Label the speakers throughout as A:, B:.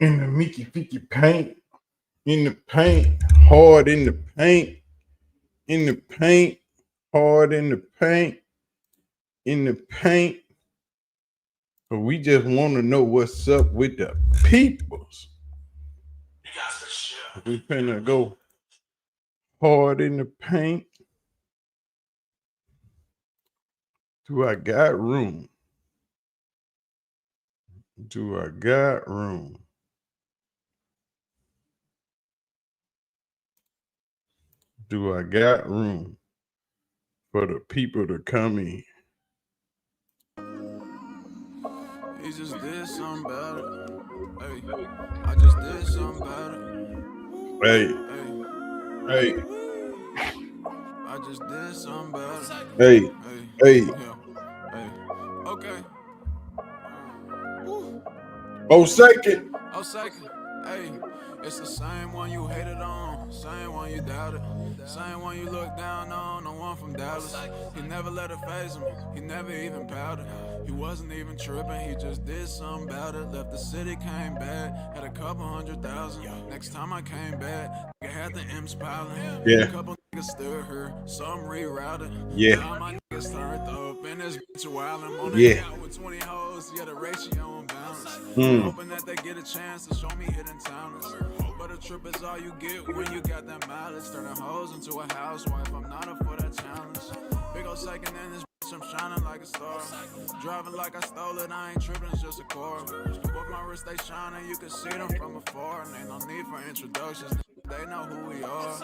A: in the Mickey Ficky paint, in the paint, hard in the paint, in the paint, hard in the paint, in the paint. But we just want to know what's up with the peoples. We finna go hard in the paint. Do I got room? Do I got room? Do I got room for the people to come in?
B: He just did something better. Hey, I just did something better.
A: Hey,
B: Hey,
A: hey,
B: I just did something better.
A: hey,
B: Hey,
A: hey.
B: yeah, hey, okay.
A: Oh, second.
B: Oh, second, hey, it's the same one you hated on, same one you doubted, same one you looked down on, the one from Dallas. He never let it phase him, he never even pouted. He wasn't even tripping, he just did something about it. Left the city, came back, had a couple 100,000. Next time I came back, I had the M's piling.
A: Yeah.
B: A couple niggas still here, some rerouted.
A: Yeah.
B: Now my niggas turned up, and this bitch wildin'. On the
A: Yeah.
B: yacht with 20 hoes, yeah, the ratio unbalanced.
A: Mm.
B: Hoping that they get a chance to show me hidden talents. But a trip is all you get when you got that mileage. Turning hoes into a housewife, I'm not up for that challenge. Big ol' second in this bitch, I'm shining like a star. Driving like I stole it, I ain't tripping, it's just a car. Both my wrists, they shining, you can see them from afar. And ain't no need for introductions, they know who we are.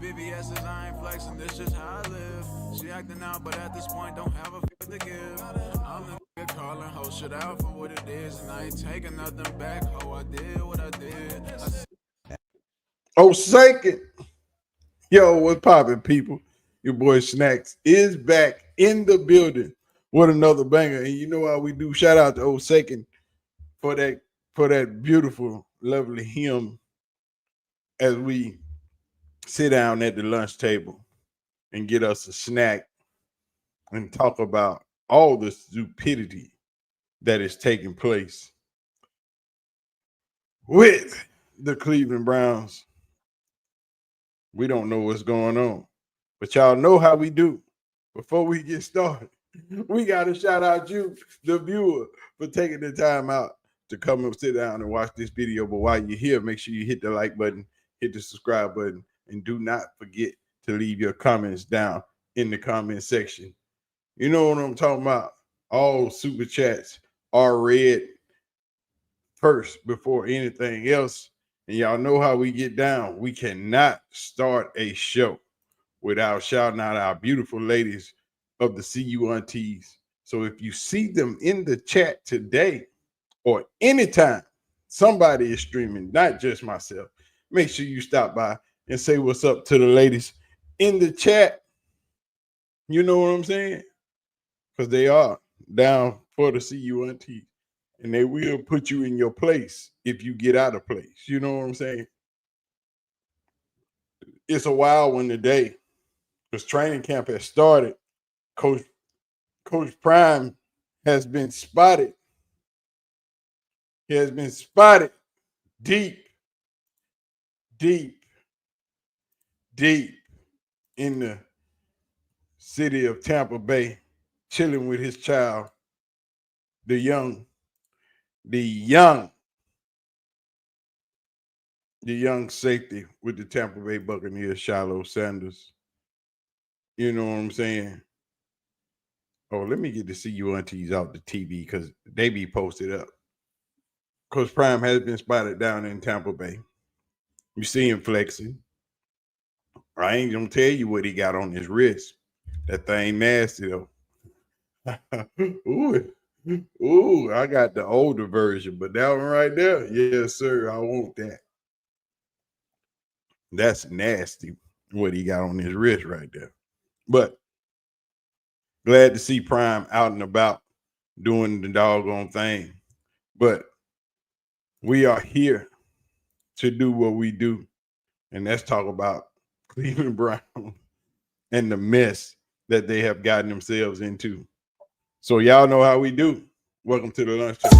B: VVS is I ain't flexing, this just how I live. She acting out, but at this point don't have a f*** to give. I'm the nigga calling whole shit out for what it is, and I ain't taking nothing back. Oh, I did what I did.
A: Oh, second. Yo, what's poppin', people? Your boy Snacks is back in the building with another banger. And you know how we do. Shout out to Old Second for that beautiful, lovely hymn as we sit down at the lunch table and get us a snack and talk about all the stupidity that is taking place with the Cleveland Browns. We don't know what's going on, but y'all know how we do. Before we get started, we got to shout out you, the viewer, for taking the time out to come and sit down and watch this video. But while you're here, make sure you hit the like button, hit the subscribe button, and do not forget to leave your comments down in the comment section. You know what I'm talking about? All super chats are read first before anything else. And y'all know how we get down. We cannot start a show without shouting out our beautiful ladies of the CU Aunties. So if you see them in the chat today or anytime somebody is streaming, not just myself, make sure you stop by and say what's up to the ladies in the chat. You know what I'm saying? Because they are down for the CU Aunties. And they will put you in your place if you get out of place. You know what I'm saying? It's a wild one today because training camp has started. Coach Prime has been spotted. He has been spotted deep in the city of Tampa Bay, chilling with his child, the young safety with the Tampa Bay Buccaneers, Shedeur Sanders. You know what I'm saying? Oh, let me get the CU Aunties out the TV because they be posted up. Coach Prime has been spotted down in Tampa Bay. You see him flexing. I ain't gonna tell you what he got on his wrist. That thing nasty though. Ooh, I got the older version, but that one right there, yes, sir, I want that. That's nasty what he got on his wrist right there. But glad to see Prime out and about doing the doggone thing. But we are here to do what we do, and that's talk about Cleveland Browns and the mess that they have gotten themselves into. So y'all know how we do. Welcome to the lunch table.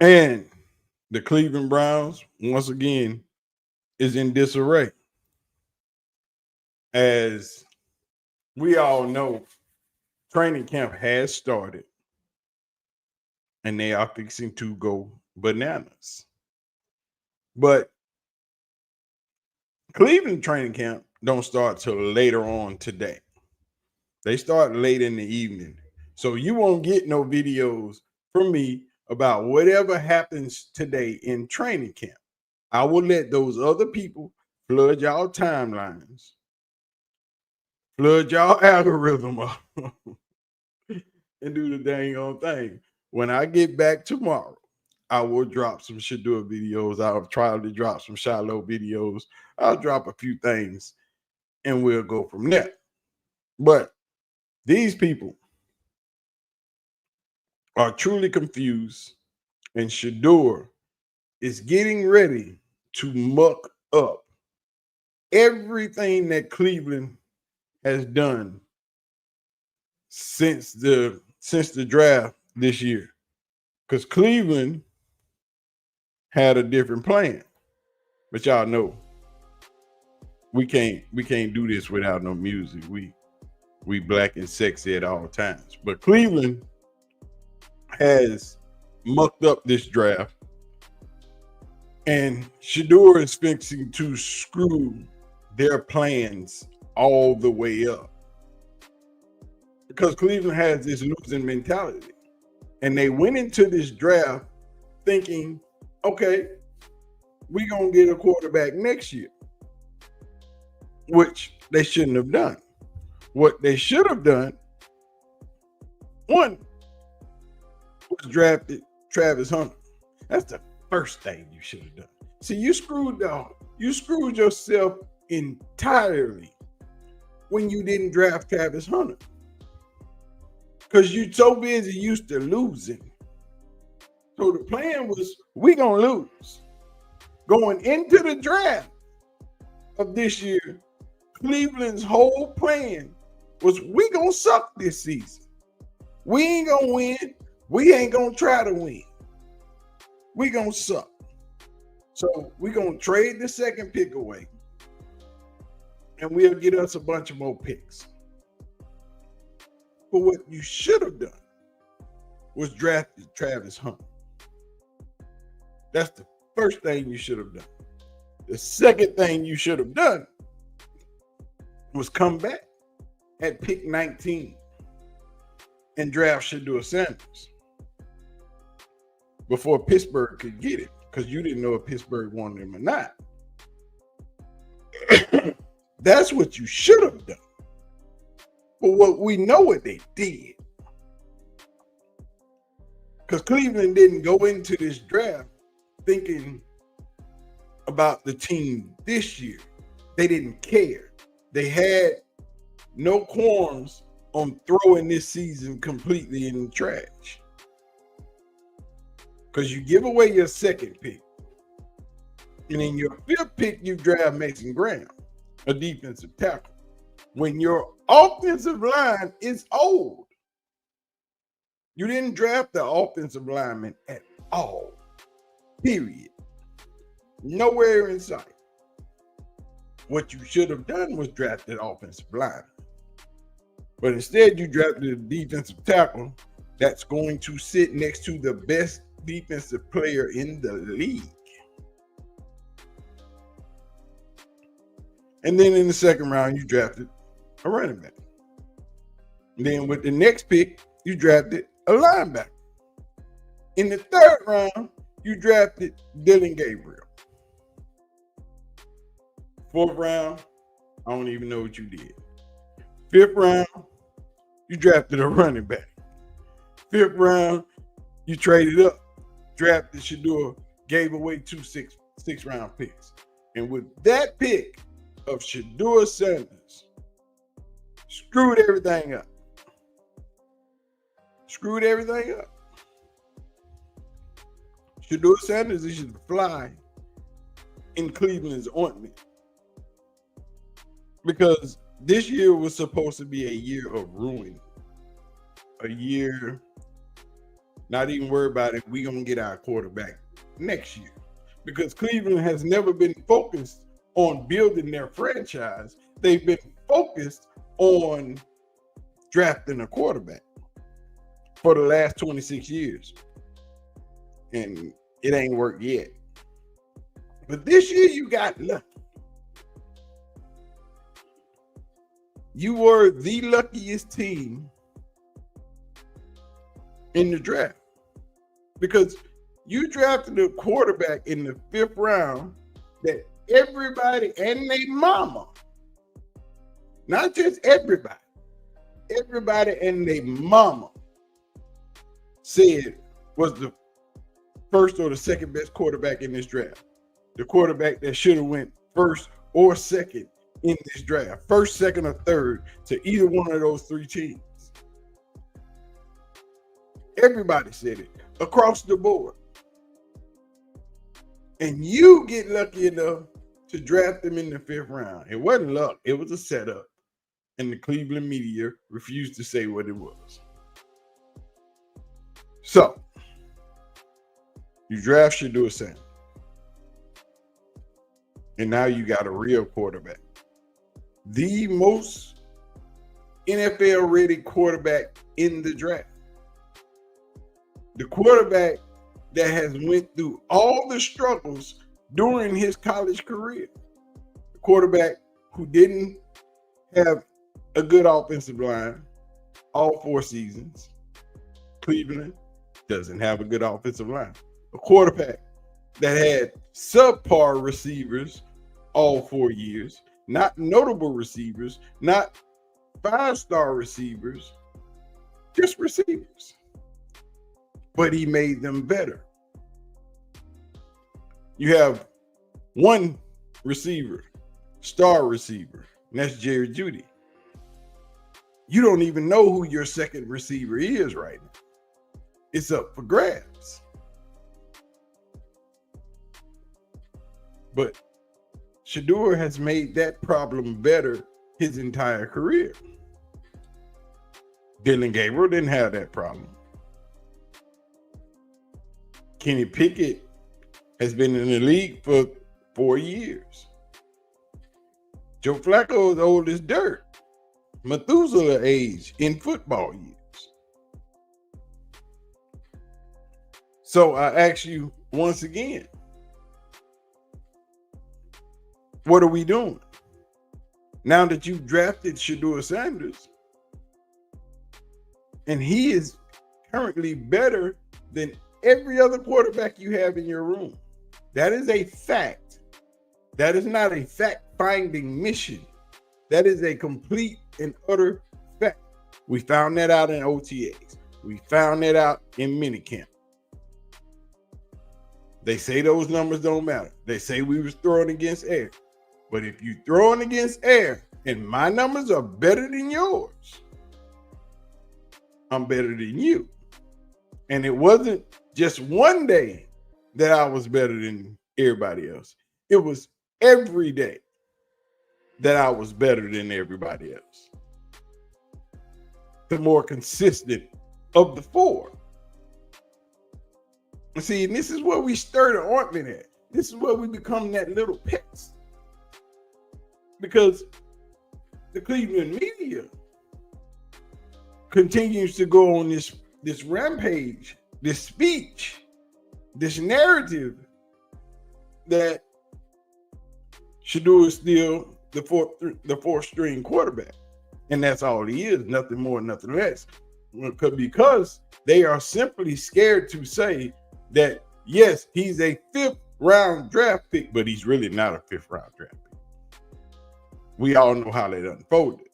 A: And the Cleveland Browns, once again, is in disarray. As we all know, training camp has started and they are fixing to go bananas. But Cleveland training camp don't start till later on today. They start late in the evening. So you won't get no videos from me about whatever happens today in training camp. I will let those other people flood y'all timelines, flood y'all algorithm up, and do the dang on thing. When I get back tomorrow, I will drop some Shedeur videos. I'll try to drop some Shiloh videos. I'll drop a few things and we'll go from there. But these people are truly confused, and Shedeur is getting ready to muck up everything that Cleveland has done since the draft this year. Because Cleveland had a different plan. But y'all know we can't do this without no music. We black and sexy at all times. But Cleveland has mucked up this draft, and Shedeur is fixing to screw their plans all the way up. Because Cleveland has this losing mentality. And they went into this draft thinking, okay, we're going to get a quarterback next year, which they shouldn't have done. What they should have done, one, was drafted Travis Hunter. That's the first thing you should have done. See, you screwed yourself entirely when you didn't draft Travis Hunter. Because you're so busy used to losing. So the plan was, we going to lose. Going into the draft of this year, Cleveland's whole plan was, we going to suck this season. We ain't going to win. We ain't going to try to win. We going to suck. So we going to trade the second pick away. And we'll get us a bunch of more picks. But what you should have done was drafted Travis Hunter. That's the first thing you should have done. The second thing you should have done was come back at pick 19 and draft Shedeur Sanders before Pittsburgh could get it, because you didn't know if Pittsburgh wanted him or not. That's what you should have done. But what we know what they did. Because Cleveland didn't go into this draft thinking about the team this year. They didn't care. They had no qualms on throwing this season completely in the trash. Because you give away your second pick. And in your fifth pick, you draft Mason Graham, a defensive tackle, when your offensive line is old. You didn't draft the offensive lineman at all. Period. Nowhere in sight. What you should have done was drafted offensive lineman. But instead, you drafted a defensive tackle that's going to sit next to the best defensive player in the league. And then in the second round, you drafted a running back. And then with the next pick, you drafted a linebacker. In the third round, you drafted Dylan Gabriel. Fourth round, I don't even know what you did. Fifth round, you drafted a running back. Fifth round, you traded up, drafted Shedeur, gave away two six-round picks. And with that pick of Shedeur Sanders, screwed everything up. Screwed everything up. Shedeur Sanders is to fly in Cleveland's ointment. Because this year was supposed to be a year of ruin. A year not even worry about it. We're going to get our quarterback next year. Because Cleveland has never been focused on building their franchise. They've been focused on drafting a quarterback for the last 26 years. And it ain't worked yet. But this year you got lucky. You were the luckiest team in the draft because you drafted a quarterback in the 5th round that everybody and their mama, not just everybody and their mama said was the first or the second best quarterback in this draft. The quarterback that should have went first or second in this draft, first, second, or third to either one of those 3 teams. Everybody said it across the board. And you get lucky enough to draft him in the 5th round. It wasn't luck, it was a setup. And the Cleveland media refused to say what it was. So, you draft Shedeur Sanders. And now you got a real quarterback. The most NFL-ready quarterback in the draft. The quarterback that has went through all the struggles during his college career. The quarterback who didn't have a good offensive line all 4 seasons. Cleveland doesn't have a good offensive line. A quarterback that had subpar receivers all 4 years. Not notable receivers, not 5-star receivers, just receivers. But he made them better. You have one receiver, star receiver, and that's Jerry Jeudy. You don't even know who your second receiver is right now. It's up for grabs. But Shedeur has made that problem better his entire career. Dylan Gabriel didn't have that problem. Kenny Pickett has been in the league for 4 years. Joe Flacco is old as dirt. Methuselah age in football years. So I ask you once again, what are we doing? Now that you've drafted Shedeur Sanders, and he is currently better than every other quarterback you have in your room. That is a fact. That is not a fact-finding mission. That is a complete and utter fact. We found that out in OTAs. We found that out in minicamp. They say those numbers don't matter. They say we was throwing against air. But if you throwing against air and my numbers are better than yours, I'm better than you. And it wasn't just one day that I was better than everybody else. It was every day that I was better than everybody else. The more consistent of the 4. See, and this is where we stir the ointment at. This is where we become that little pest. Because the Cleveland media continues to go on this rampage, this speech, this narrative that Shedeur is still the fourth string quarterback. And that's all he is, nothing more, nothing less. Because they are simply scared to say that, yes, he's a 5th round draft pick, but he's really not a 5th round draft pick. We all know how that unfolded.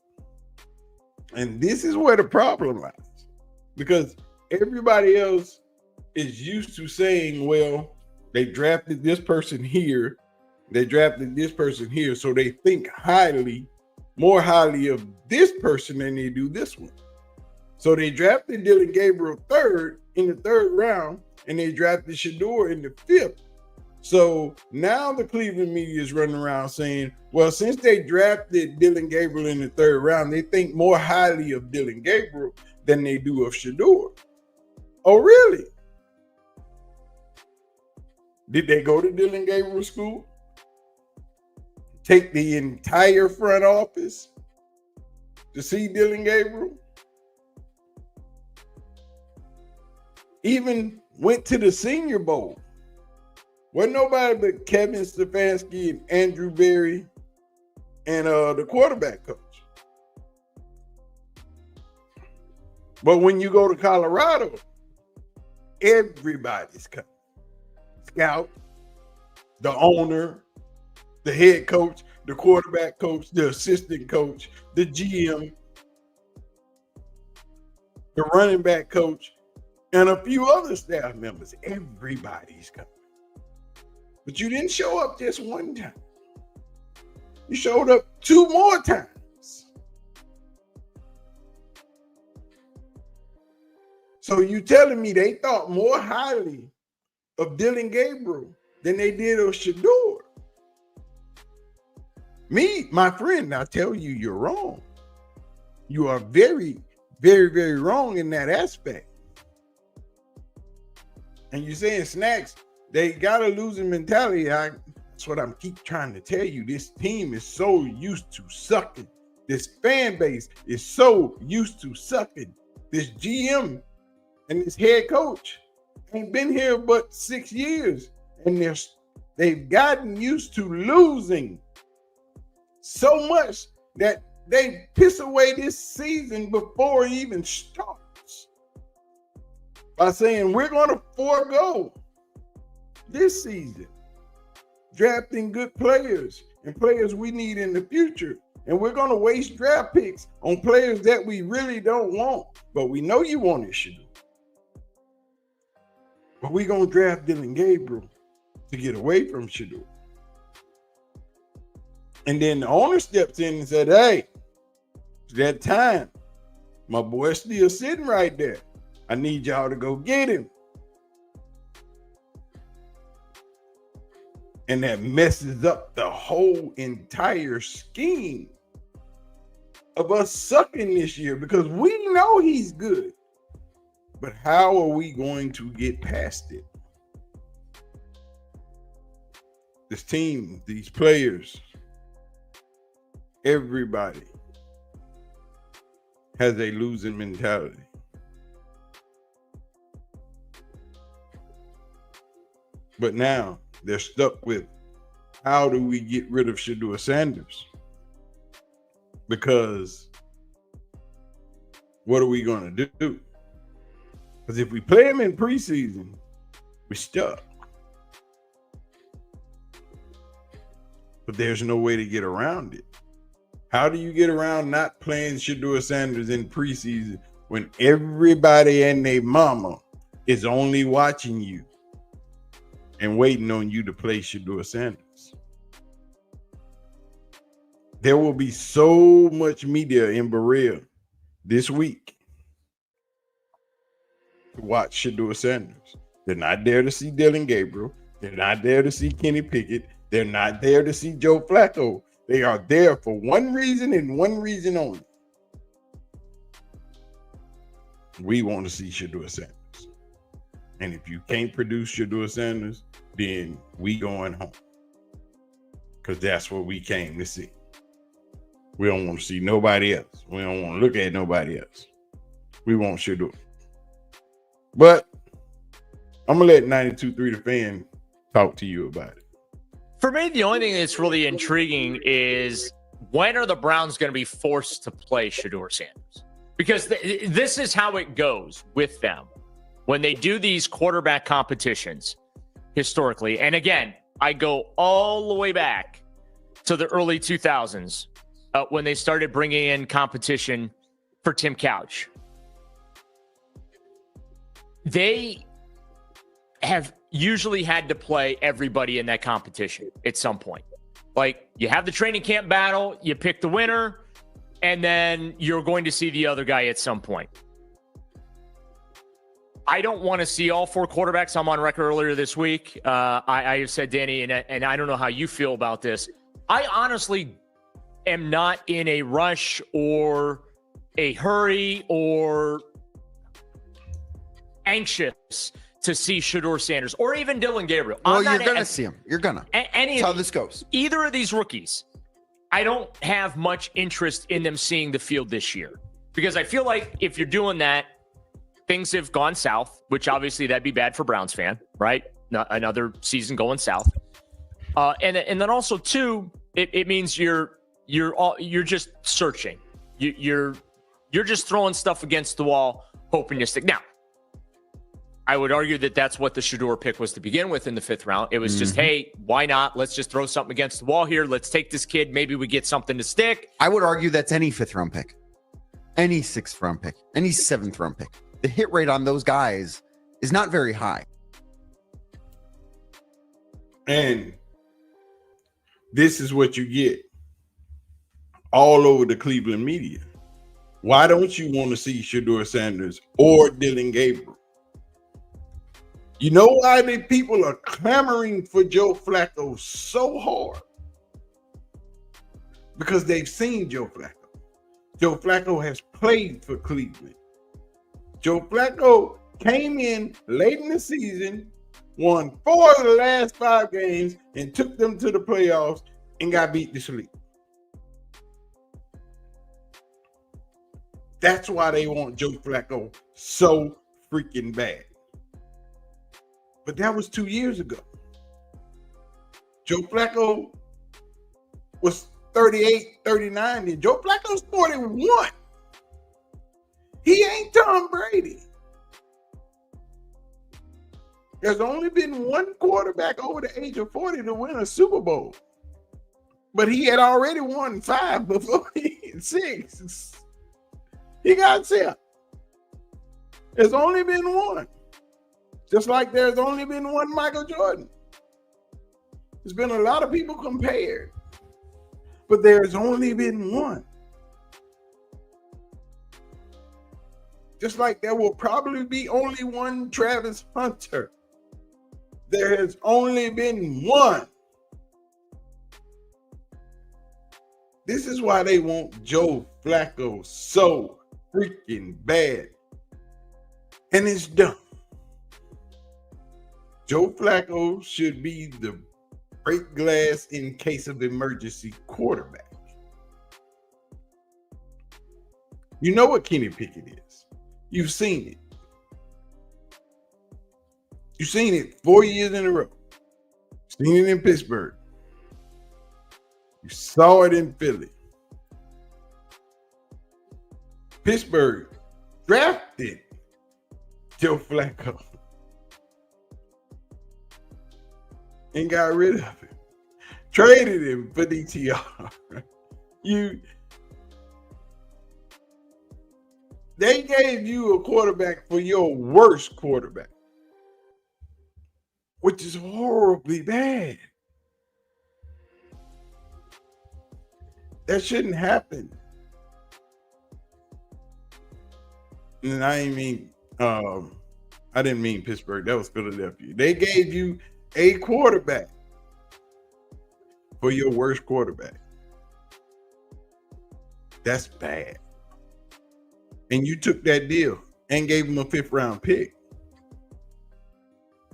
A: And this is where the problem lies. Because everybody else is used to saying, well, they drafted this person here, they drafted this person here, so they think more highly of this person than they do this one. So they drafted Dylan Gabriel in the 3rd round, and they drafted Shedeur in the 5th. So now the Cleveland media is running around saying, well, since they drafted Dylan Gabriel in the 3rd round, they think more highly of Dylan Gabriel than they do of Shedeur. Oh, really? Did they go to Dylan Gabriel School? Take the entire front office to see Dylan Gabriel? Even went to the Senior Bowl. Wasn't nobody but Kevin Stefanski and Andrew Berry and the quarterback coach. But when you go to Colorado, everybody's coming. Scout, the owner, the head coach, the quarterback coach, the assistant coach, the GM, the running back coach, and a few other staff members. Everybody's coming. But you didn't show up just one time. You showed up 2 more times. So you telling me they thought more highly of Dylan Gabriel than they did of Shedeur? Me, my friend, I tell you, you're wrong. You are very, very, very wrong in that aspect. And you're saying Snacks, they got a losing mentality. That's what I'm keep trying to tell you. This team is so used to sucking. This fan base is so used to sucking. This GM and this head coach ain't been here but 6 years. And they've gotten used to losing so much that they piss away this season before it even starts by saying we're going to forego this season drafting good players and players we need in the future, and we're going to waste draft picks on players that we really don't want, but we know you want it, Shedeur. But we're going to draft Dylan Gabriel to get away from Shedeur. And then the owner steps in and said, hey, it's that time. My boy's still sitting right there. I need y'all to go get him. And that messes up the whole entire scheme of us sucking this year, because we know he's good. But how are we going to get past it? This team, these players, everybody has a losing mentality. But now they're stuck with, how do we get rid of Shedeur Sanders? Because what are we going to do? Because if we play him in preseason, we're stuck. But there's no way to get around it. How do you get around not playing Shedeur Sanders in preseason when everybody and their mama is only watching you and waiting on you to play Shedeur Sanders? There will be so much media in Berea this week to watch Shedeur Sanders. They're not there to see Dylan Gabriel. They're not there to see Kenny Pickett. They're not there to see Joe Flacco. They are there for one reason and one reason only. We want to see Shedeur Sanders. And if you can't produce Shedeur Sanders, then we going home. Because that's what we came to see. We don't want to see nobody else. We don't want to look at nobody else. We want Shedeur. But I'm going to let 92.3 The Fan talk to you about it.
C: For me, the only thing that's really intriguing is, when are the Browns going to be forced to play Shedeur Sanders? Because this is how it goes with them. When they do these quarterback competitions historically, and again, I go all the way back to the early 2000s when they started bringing in competition for Tim Couch. They have usually had to play everybody in that competition at some point. Like, you have the training camp battle, you pick the winner, and then you're going to see the other guy at some point. I don't want to see all 4 quarterbacks. I'm on record earlier this week. I have said, Danny, and I don't know how you feel about this. I honestly am not in a rush or a hurry or anxious to see Shedeur Sanders or even Dylan Gabriel.
D: Well, you're going to see him. You're going to.
C: That's
D: how this goes.
C: Either of these rookies, I don't have much interest in them seeing the field this year because I feel like if you're doing that, things have gone south, which obviously that'd be bad for Browns fan, right? Another season going south. And then also too, it means you're just searching. You're just throwing stuff against the wall, hoping you stick. Now, I would argue that that's what the Shedeur pick was to begin with in the 5th round. It was just, hey, why not? Let's just throw something against the wall here. Let's take this kid. Maybe we get something to stick.
D: I would argue that's any 5th round pick, any 6th round pick, any 7th round pick. The hit rate on those guys is not very high.
A: And this is what you get all over the Cleveland media. Why don't you want to see Shedeur Sanders or Dylan Gabriel? You know why the people are clamoring for Joe Flacco so hard? Because they've seen Joe Flacco. Joe Flacco has played for Cleveland. Joe Flacco came in late in the season, won 4 of the last 5 games, and took them to the playoffs and got beat to sleep. That's why they want Joe Flacco so freaking bad. But that was 2 years ago. Joe Flacco was 38, 39, and Joe Flacco's 41. He ain't Tom Brady. There's only been one quarterback over the age of 40 to win a Super Bowl. But he had already won 5 before he had 6. He got 7. There's only been one. Just like there's only been one Michael Jordan. There's been a lot of people compared, but there's only been one. Just like there will probably be only one Travis Hunter. There has only been one. This is why they want Joe Flacco so freaking bad. And it's dumb. Joe Flacco should be the break glass in case of emergency quarterback. You know what Kenny Pickett is. You've seen it. You've seen it 4 years in a row. You've seen it in Pittsburgh. You saw it in Philly. Pittsburgh drafted Joe Flacco and got rid of him. Traded him for DTR. They gave you a quarterback for your worst quarterback, which is horribly bad. That shouldn't happen. And I didn't mean Pittsburgh. That was Philadelphia. They gave you a quarterback for your worst quarterback. That's bad. And you took that deal and gave him a 5th round pick.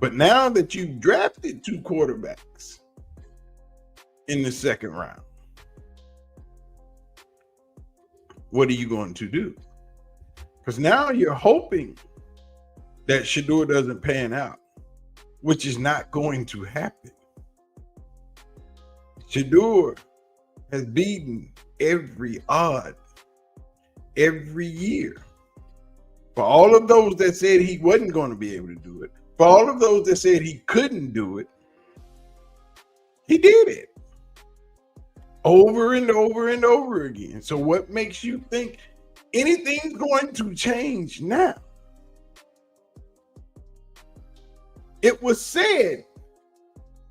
A: But now that you've drafted 2 quarterbacks in the 2nd round, what are you going to do? Because now you're hoping that Shedeur doesn't pan out, which is not going to happen. Shedeur has beaten every odd every year. For all of those that said he wasn't going to be able to do it, for all of those that said he couldn't do it, he did it over and over and over again. So what makes you think anything's going to change now? It was said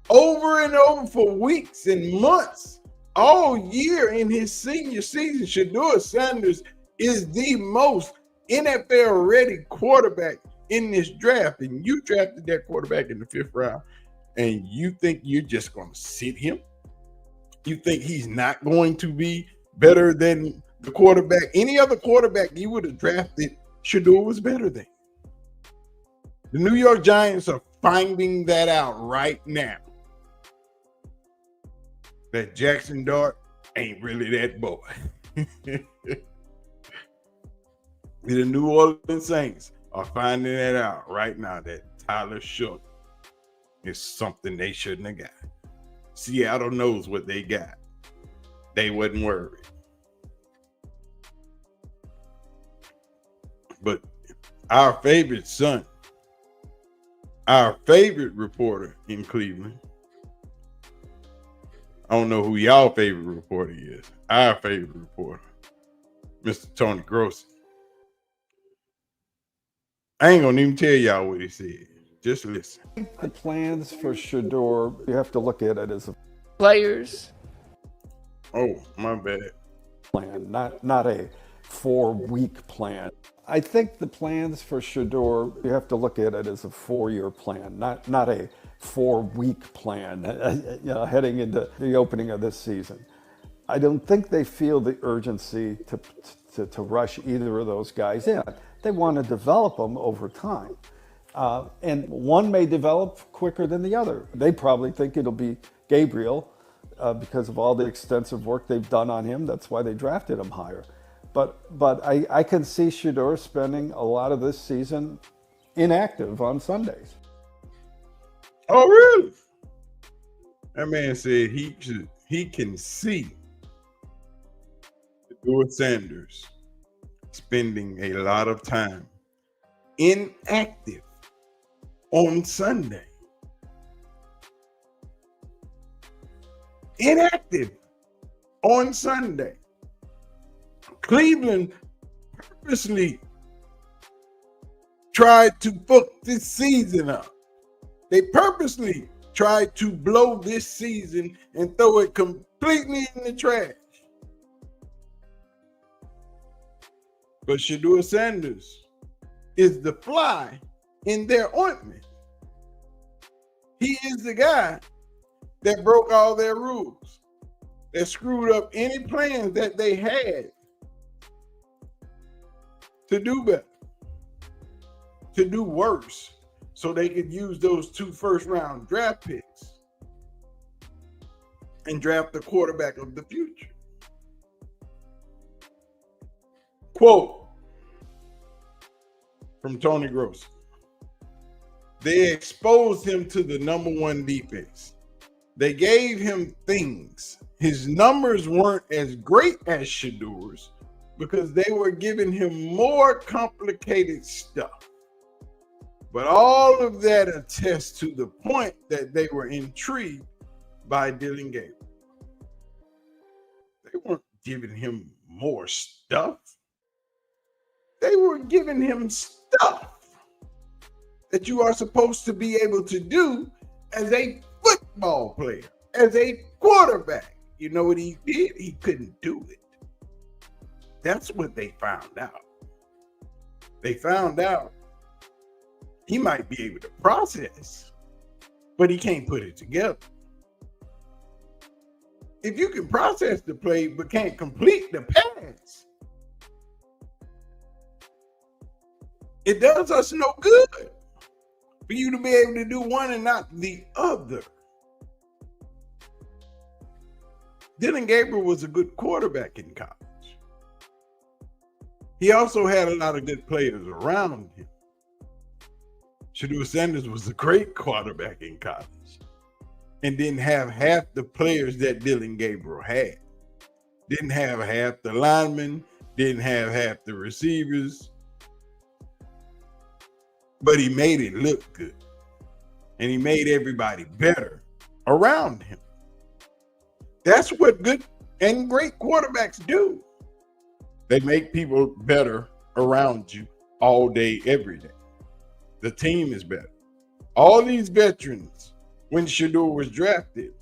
A: over and over for weeks and months, all year in his senior season, Shedeur Sanders is the most NFL-ready quarterback in this draft. And you drafted that quarterback in the 5th round, and you think you're just going to sit him? You think he's not going to be better than the quarterback? Any other quarterback you would have drafted, Shedeur was better than. The New York Giants are finding that out right now. That Jackson Dart ain't really that boy. The New Orleans Saints are finding that out right now, that Tyler Shook is something they shouldn't have got. Seattle knows what they got. They wasn't worried. But our favorite son, our favorite reporter in Cleveland, I don't know who y'all favorite reporter is. Our favorite reporter, Mr. Tony Grossi. I ain't gonna even tell y'all what he said. Just listen.
E: The plans for Shedeur, you have to look at it as a
C: Players.
A: Oh, my bad.
E: plan, not a 4-week plan. I think the plans for Shedeur, you have to look at it as a 4-year plan, not a 4-week plan, heading into the opening of this season. I don't think they feel the urgency to rush either of those guys in. They want to develop them over time. And one may develop quicker than the other. They probably think it'll be Gabriel because of all the extensive work they've done on him. That's why they drafted him higher. But I can see Shedeur spending a lot of this season inactive on Sundays.
A: Oh, really? That man said he can see Shedeur Sanders spending a lot of time inactive on Sunday. Inactive on Sunday. Cleveland purposely tried to fuck this season up. They purposely tried to blow this season and throw it completely in the trash. But Shedeur Sanders is the fly in their ointment. He is the guy that broke all their rules, that screwed up any plans that they had to do better, to do worse, so they could use those 2 first-round draft picks and draft the quarterback of the future. Quote from Tony Grossi. They exposed him to the number 1 defense. They gave him things. His numbers weren't as great as Shedeur's because they were giving him more complicated stuff. But all of that attests to the point that they were intrigued by Dylan Gabriel. They weren't giving him more stuff. They were giving him stuff that you are supposed to be able to do as a football player, as a quarterback. You know what he did? He couldn't do it. That's what they found out. They found out he might be able to process, but he can't put it together. If you can process the play but can't complete the pass, it does us no good for you to be able to do one and not the other. Dylan Gabriel was a good quarterback in college. He also had a lot of good players around him. Shedeur Sanders was a great quarterback in college and didn't have half the players that Dylan Gabriel had. Didn't have half the linemen, didn't have half the receivers, but he made it look good. And he made everybody better around him. That's what good and great quarterbacks do. They make people better around you all day, every day. The team is better. All these veterans, when Shedeur was drafted,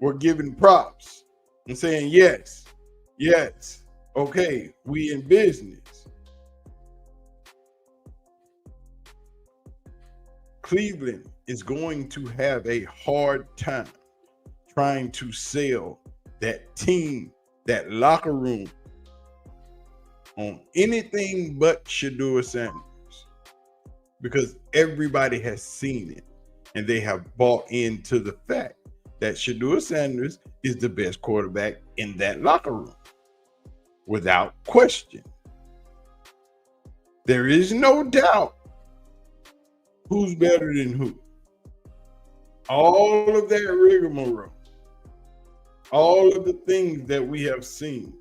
A: were given props and saying, yes, okay, we in business. Cleveland is going to have a hard time trying to sell that team, that locker room, on anything but Shedeur Sanders. because everybody has seen it and they have bought into the fact that Shedeur Sanders is the best quarterback in that locker room without question. There is no doubt who's better than who. All of that rigmarole, all of the things that we have seen,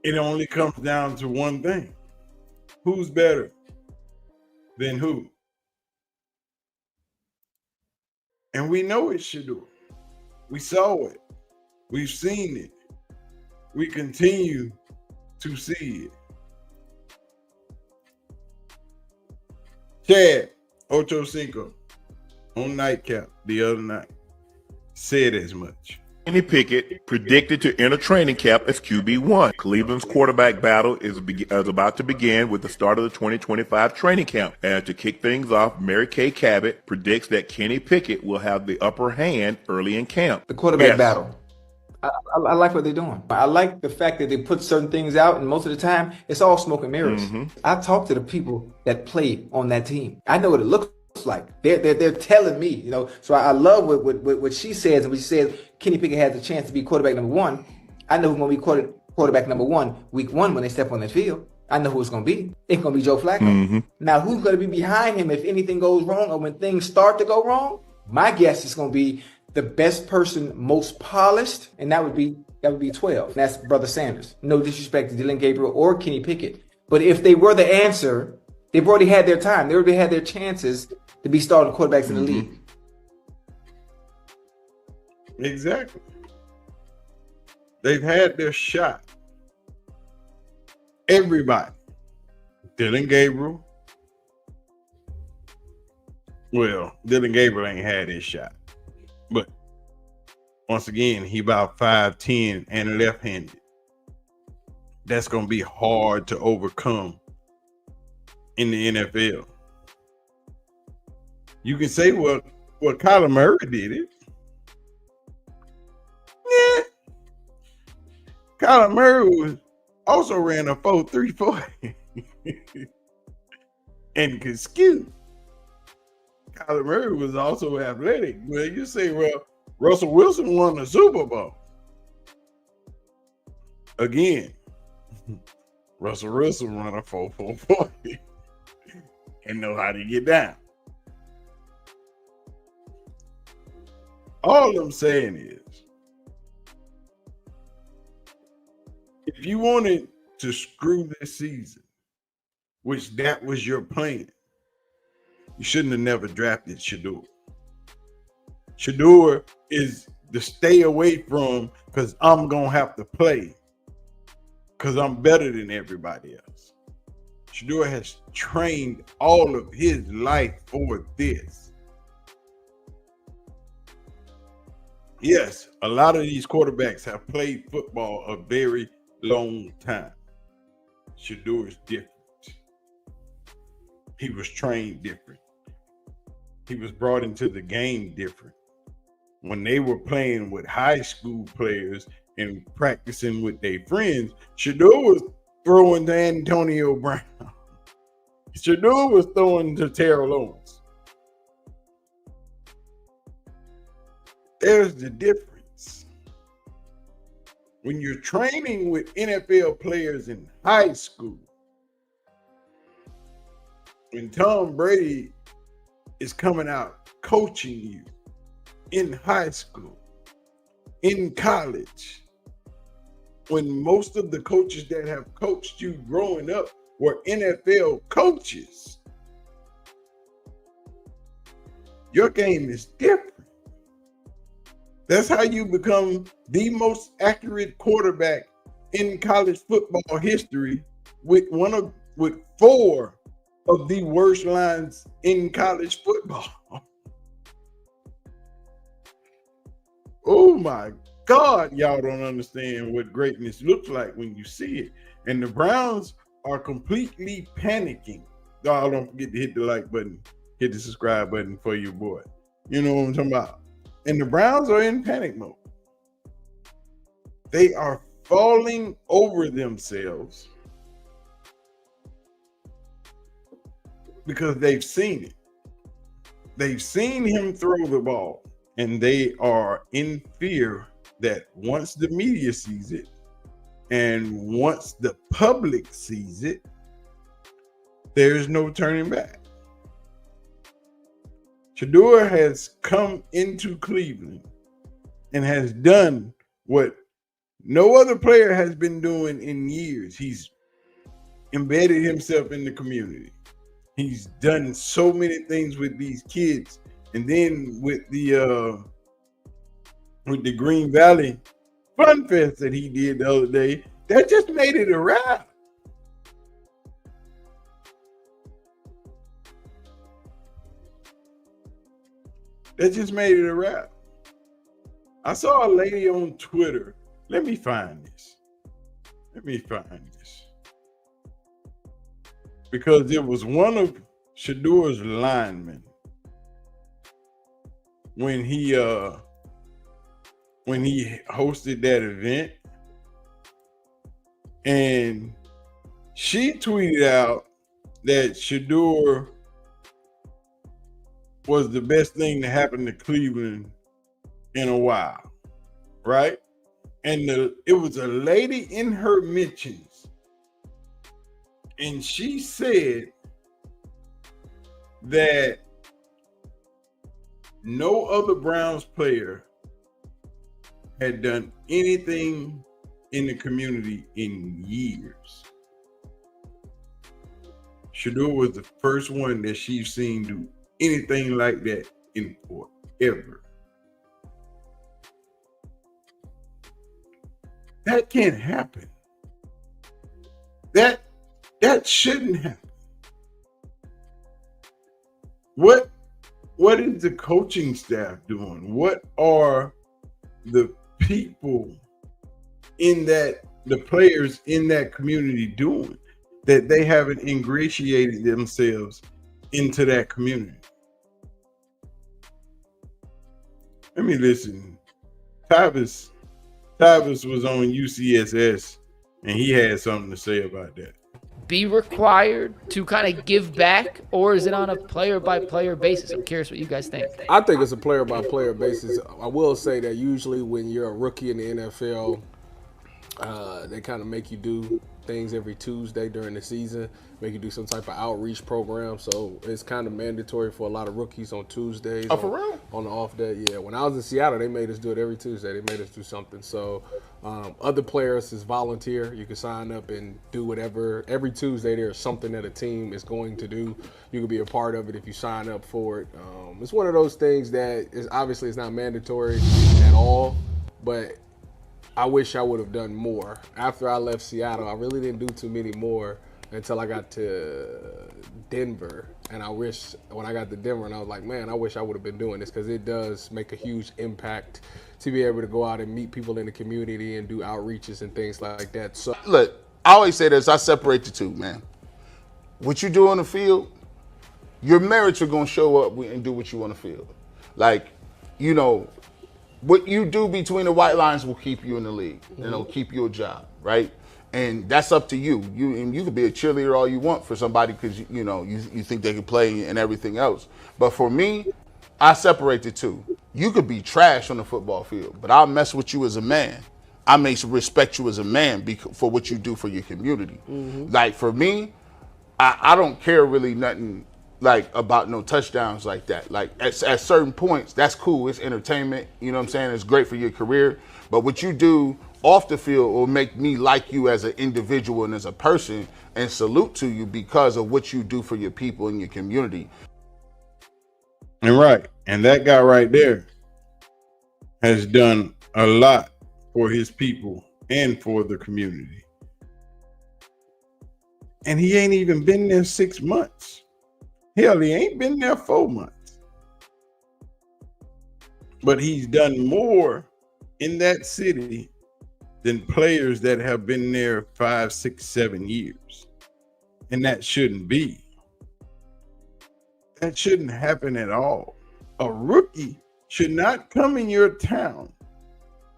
A: it only comes down to one thing. Who's better than who? And we know it, Shedeur. We saw it. We've seen it. We continue to see it. Chad Ocho Cinco on Nightcap the other night said as much.
F: Kenny Pickett predicted to enter training camp as QB1. Cleveland's quarterback battle is about to begin with the start of the 2025 training camp. And to kick things off, Mary Kay Cabot predicts that Kenny Pickett will have the upper hand early in camp.
G: The quarterback
F: Yes.
G: battle. I like what they're doing. I like the fact that they put certain things out, and most of the time, it's all smoke and mirrors. I talked to the people that played on that team. I know what it looks like. They're telling me, you know. So I love what she says, and when she says Kenny Pickett has a chance to be quarterback number one. I know who's going to be quarterback number one week one when they step on that field. I know who it's going to be. It's going to be Joe Flacco. Now, who's going to be behind him if anything goes wrong or when things start to go wrong? My guess is going to be the best person, most polished, and that would be 12. That's Brother Sanders. No disrespect to Dylan Gabriel or Kenny Pickett. But if they were the answer, they've already had their time. They already had their chances to be starting quarterbacks in the league.
A: Exactly. They've had their shot. Everybody. Dylan Gabriel. Well, Dylan Gabriel ain't had his shot. But once again, he about 5'10" and left-handed. That's going to be hard to overcome in the NFL. You can say, well, Kyler Murray did it. Yeah. Kyler Murray also ran a 4.34 and could skew. Kyler Murray was also athletic. Well, you say, well, Russell Wilson won the Super Bowl. Again, Russell Wilson run a 4.44 and know how to get down. All I'm saying is, if you wanted to screw this season, which that was your plan, you shouldn't have never drafted Shedeur. Shedeur is to stay away from because I'm going to have to play because I'm better than everybody else. Shedeur has trained all of his life for this. Yes, a lot of these quarterbacks have played football a very long time. Shedeur is different. He was trained different. He was brought into the game different. When they were playing with high school players and practicing with their friends, Shedeur was throwing to Antonio Brown. Shedeur was throwing to Terrell Owens. There's the difference. When you're training with NFL players in high school, when Tom Brady is coming out coaching you in high school, in college, when most of the coaches that have coached you growing up were NFL coaches, your game is different. That's how you become the most accurate quarterback in college football history with four of the worst lines in college football. Oh my God, y'all don't understand what greatness looks like when you see it. And the Browns are completely panicking. Y'all don't forget to hit the like button, hit the subscribe button for your boy. You know what I'm talking about? And the Browns are in panic mode. They are falling over themselves because they've seen it. They've seen him throw the ball, and they are in fear that once the media sees it and once the public sees it, there's no turning back. Shedeur has come into Cleveland and has done what no other player has been doing in years. He's embedded himself in the community. He's done so many things with these kids, and then with the Green Valley Fun Fest that he did the other day, that just made it a wrap. That just made it a wrap. I saw a lady on Twitter. Let me find this. Because it was one of Shedeur's linemen when he hosted that event, and she tweeted out that Shedeur was the best thing to happen to Cleveland in a while, right? And it was a lady in her mentions, and she said that no other Browns player had done anything in the community in years. Shedeur was the first one that she's seen do anything like that in forever. That can't happen. That shouldn't happen. What is the coaching staff doing? What are the people the players in that community doing that they haven't ingratiated themselves into that community? Let me listen. Tavis was on UCSS, and he had something to say about that.
H: Be required to kind of give back, or is it on a player-by-player basis? I'm curious what you guys think.
I: I think it's a player-by-player basis. I will say that usually when you're a rookie in the NFL, they kind of make you do things every Tuesday during the season, make you do some type of outreach program. So it's kind of mandatory for a lot of rookies on Tuesdays.
F: Oh, for real?
I: On the off day, yeah. When I was in Seattle, they made us do it every Tuesday. They made us do something. So other players is volunteer. You can sign up and do whatever. Every Tuesday there's something that a team is going to do. You can be a part of it if you sign up for it. It's one of those things that is obviously it's not mandatory at all, but I wish I would have done more. After I left Seattle, I really didn't do too many more until I got to Denver. And I wish when I got to Denver, and I was like, man, I wish I would have been doing this, because it does make a huge impact to be able to go out and meet people in the community and do outreaches and things like that. So
J: look, I always say this, I separate the two, man. What you do on the field, your merits are going to show up and do what you want to feel. Like, you know, what you do between the white lines will keep you in the league. Mm-hmm. It'll keep you a job, right? And that's up to you. You can be a cheerleader all you want for somebody because you think they can play and everything else. But for me, I separate the two. You could be trash on the football field, but I'll mess with you as a man. I may respect you as a man for what you do for your community. Mm-hmm. Like for me, I don't care really nothing like about no touchdowns like that. Like at certain points, that's cool. It's entertainment. You know what I'm saying? It's great for your career. But what you do off the field will make me like you as an individual and as a person and salute to you because of what you do for your people and your community.
A: And right. And that guy right there has done a lot for his people and for the community. And he ain't even been there 6 months. Hell, he ain't been there 4 months. But he's done more in that city than players that have been there 5, 6, 7 years. And that shouldn't be. That shouldn't happen at all. A rookie should not come in your town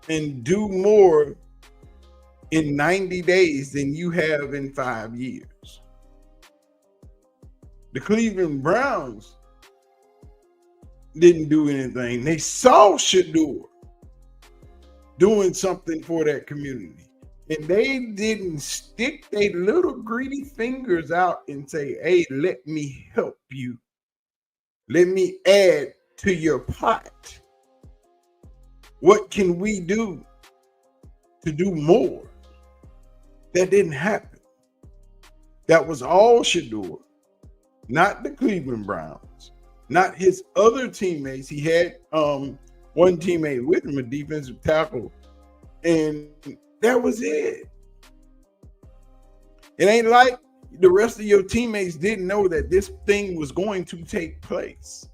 A: and do more in 90 days than you have in 5 years. The Cleveland Browns didn't do anything. They saw Shedeur doing something for that community. And they didn't stick their little greedy fingers out and say, hey, let me help you. Let me add to your pot. What can we do to do more? That didn't happen. That was all Shedeur, not the Cleveland Browns, not his other teammates. He had one teammate with him, a defensive tackle, and that was it. It ain't like the rest of your teammates didn't know that this thing was going to take place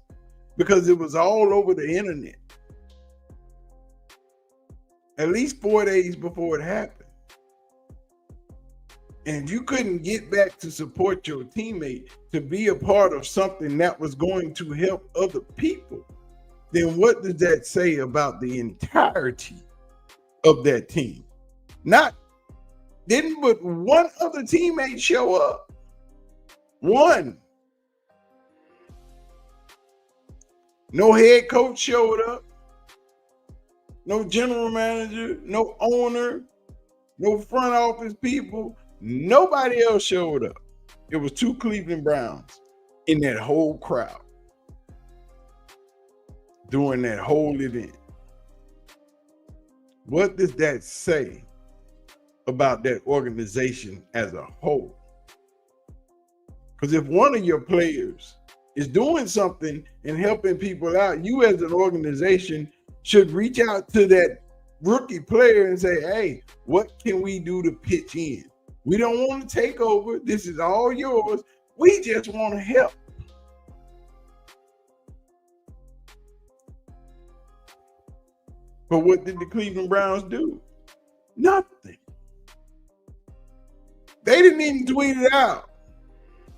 A: because it was all over the internet. At least 4 days before it happened. And you couldn't get back to support your teammate to be a part of something that was going to help other people, then what does that say about the entirety of that team? Didn't but one other teammate show up. One. No head coach showed up. No general manager, no owner, no front office people. Nobody else showed up. It was 2 Cleveland Browns in that whole crowd during that whole event. What does that say about that organization as a whole? Because if one of your players is doing something and helping people out, you as an organization should reach out to that rookie player and say, hey, what can we do to pitch in? We don't want to take over. This is all yours. We just want to help. But what did the Cleveland Browns do? Nothing. They didn't even tweet it out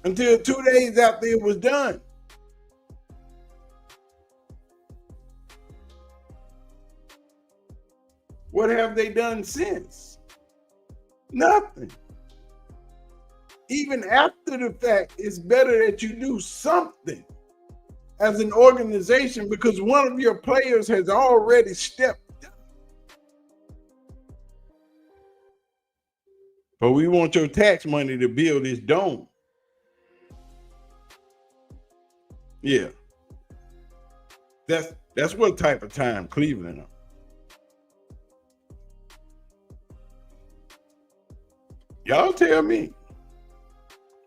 A: until 2 days after it was done. What have they done since? Nothing. Even after the fact, it's better that you do something as an organization because one of your players has already stepped up. But we want your tax money to build this dome. Yeah. That's what type of time Cleveland on. Y'all tell me.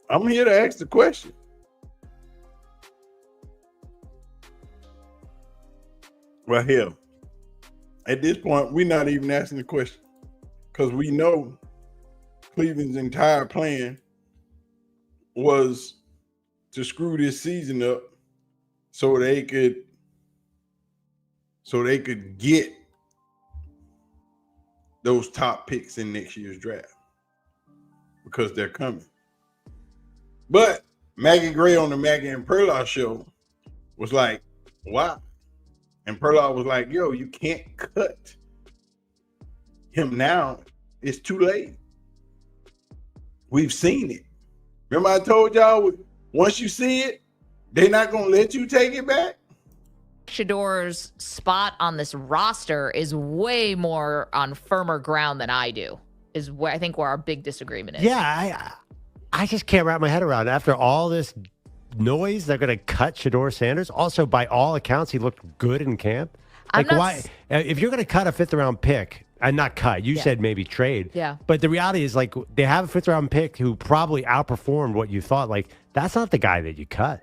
A: I'm here to ask the question. Well, hell, at this point, we're not even asking the question because we know Cleveland's entire plan was to screw this season up so they could get those top picks in next year's draft because they're coming. But Maggie Gray on the Maggie and Perla show was like, wow. And Perla was like, yo, you can't cut him now. It's too late. We've seen it. Remember I told y'all, once you see it, they're not going to let you take it back?
K: Shedeur's spot on this roster is way more on firmer ground than I do, is where I think where our big disagreement is.
L: Yeah, I just can't wrap my head around it. After all this noise, they're going to cut Shedeur Sanders. Also, by all accounts, he looked good in camp. Like, why? If you're going to cut a 5th-round pick, and not cut, you said maybe trade.
K: Yeah.
L: But the reality is, like, they have a 5th-round pick who probably outperformed what you thought. Like, that's not the guy that you cut.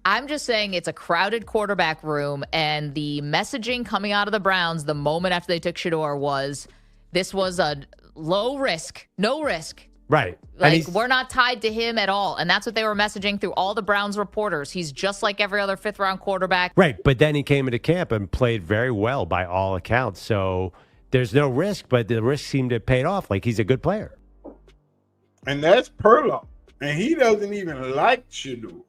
K: I'm just saying it's a crowded quarterback room, and the messaging coming out of the Browns the moment after they took Shedeur was, this was a low risk, no risk.
L: Right.
K: Like, we're not tied to him at all. And that's what they were messaging through all the Browns reporters. He's just like every other 5th-round quarterback.
L: Right. But then he came into camp and played very well by all accounts. So there's no risk, but the risk seemed to have paid off. Like, he's a good player.
A: And that's Perla. And he doesn't even like Shedeur.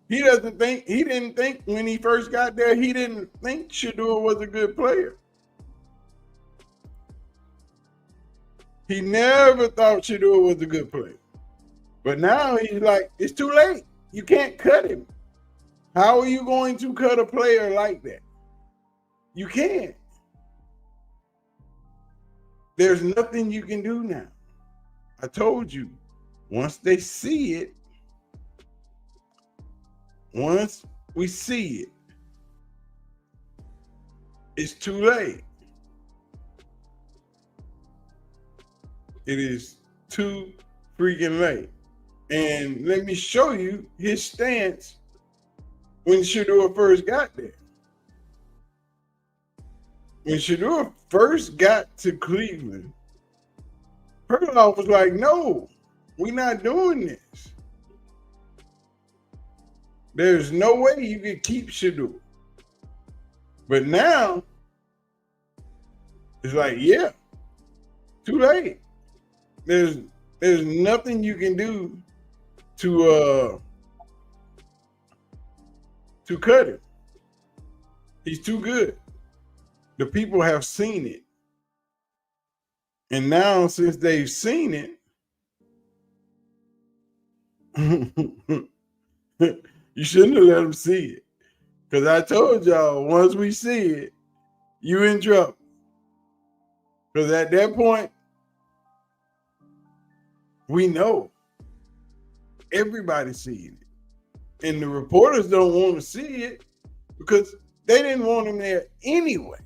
A: He didn't think when he first got there, he didn't think Shedeur was a good player. He never thought Shedeur was a good player. But now he's like, it's too late. You can't cut him. How are you going to cut a player like that? You can't. There's nothing you can do now. I told you, once they see it, once we see it, it's too late. It is too freaking late. And let me show you his stance when Shedeur first got there. When Shedeur first got to Cleveland, Perloff was like, no, we're not doing this. There's no way you can keep Shedeur. But now, it's like, yeah, too late. There's nothing you can do to cut him. He's too good. The people have seen it. And now, since they've seen it, you shouldn't have let them see it. Because I told y'all, once we see it, you in trouble. Because at that point, we know. Everybody's seeing it. And the reporters don't want to see it because they didn't want him there anyway.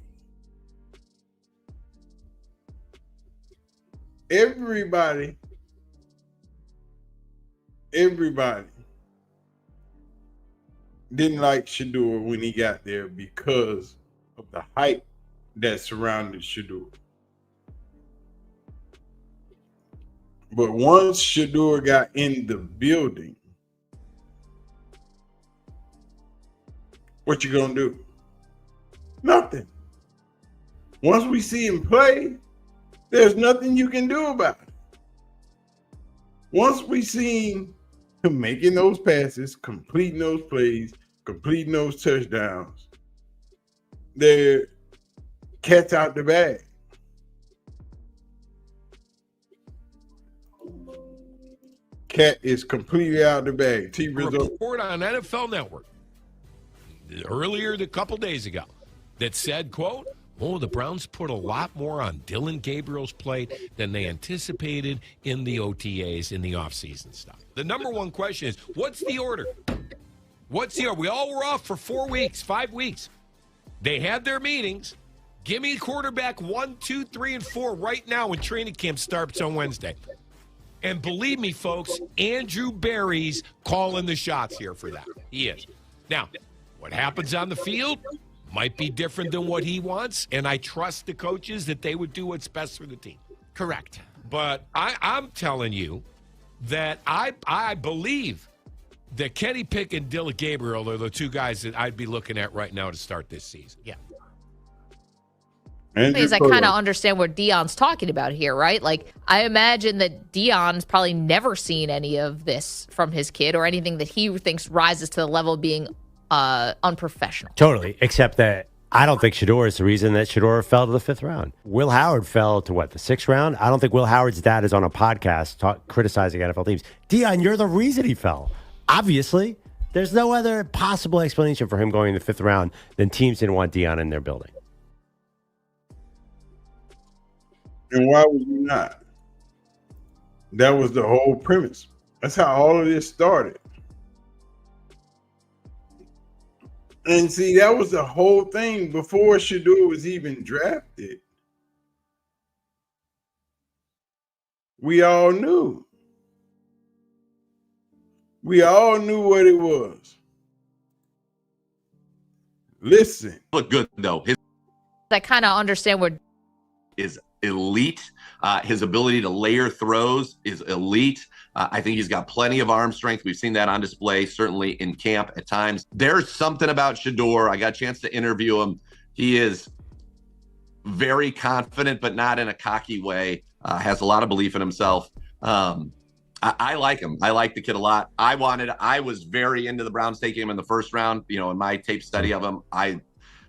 A: Everybody didn't like Shedeur when he got there because of the hype that surrounded Shedeur. But once Shedeur got in the building, what you gonna do? Nothing. Once we see him play, there's nothing you can do about it. Once we see him making those passes, completing those plays, completing those touchdowns, they're cat's out the bag. Cat is completely out of the bag.
M: Report on NFL Network earlier, a couple days ago, that said, quote, oh, the Browns put a lot more on Dylan Gabriel's plate than they anticipated in the OTAs, in the offseason stuff. The number one question is, what's the order? What's the order? We all were off for 4 weeks, 5 weeks. They had their meetings. Give me quarterback 1, 2, 3, and 4 right now when training camp starts on Wednesday. And believe me, folks, Andrew Berry's calling the shots here for that. He is. Now, what happens on the field might be different than what he wants, and I trust the coaches that they would do what's best for the team.
H: Correct.
M: But I'm telling you that I believe that Kenny Pickett and Dylan Gabriel are the two guys that I'd be looking at right now to start this season.
H: Yeah.
K: Because I kind of understand what Dion's talking about here, right? Like, I imagine that Dion's probably never seen any of this from his kid or anything that he thinks rises to the level of being unprofessional.
L: Totally, except that I don't think Shedeur is the reason that Shedeur fell to the 5th round. Will Howard fell to, what, the 6th round? I don't think Will Howard's dad is on a podcast criticizing NFL teams. Dion, you're the reason he fell. Obviously, there's no other possible explanation for him going in the 5th round than teams didn't want Dion in their building.
A: And why would you not? That was the whole premise. That's how all of this started. And see, that was the whole thing before Shedeur was even drafted. We all knew. We all knew what it was. Listen.
N: Look good, though.
K: I kind of understand where
N: is elite. His ability to layer throws is elite. I think he's got plenty of arm strength. We've seen that on display, certainly in camp at times. There's something about Shedeur. I got a chance to interview him. He is very confident, but not in a cocky way. Has a lot of belief in himself. I like him. I like the kid a lot. I was very into the Browns taking him in the 1st round. You know, in my tape study of him,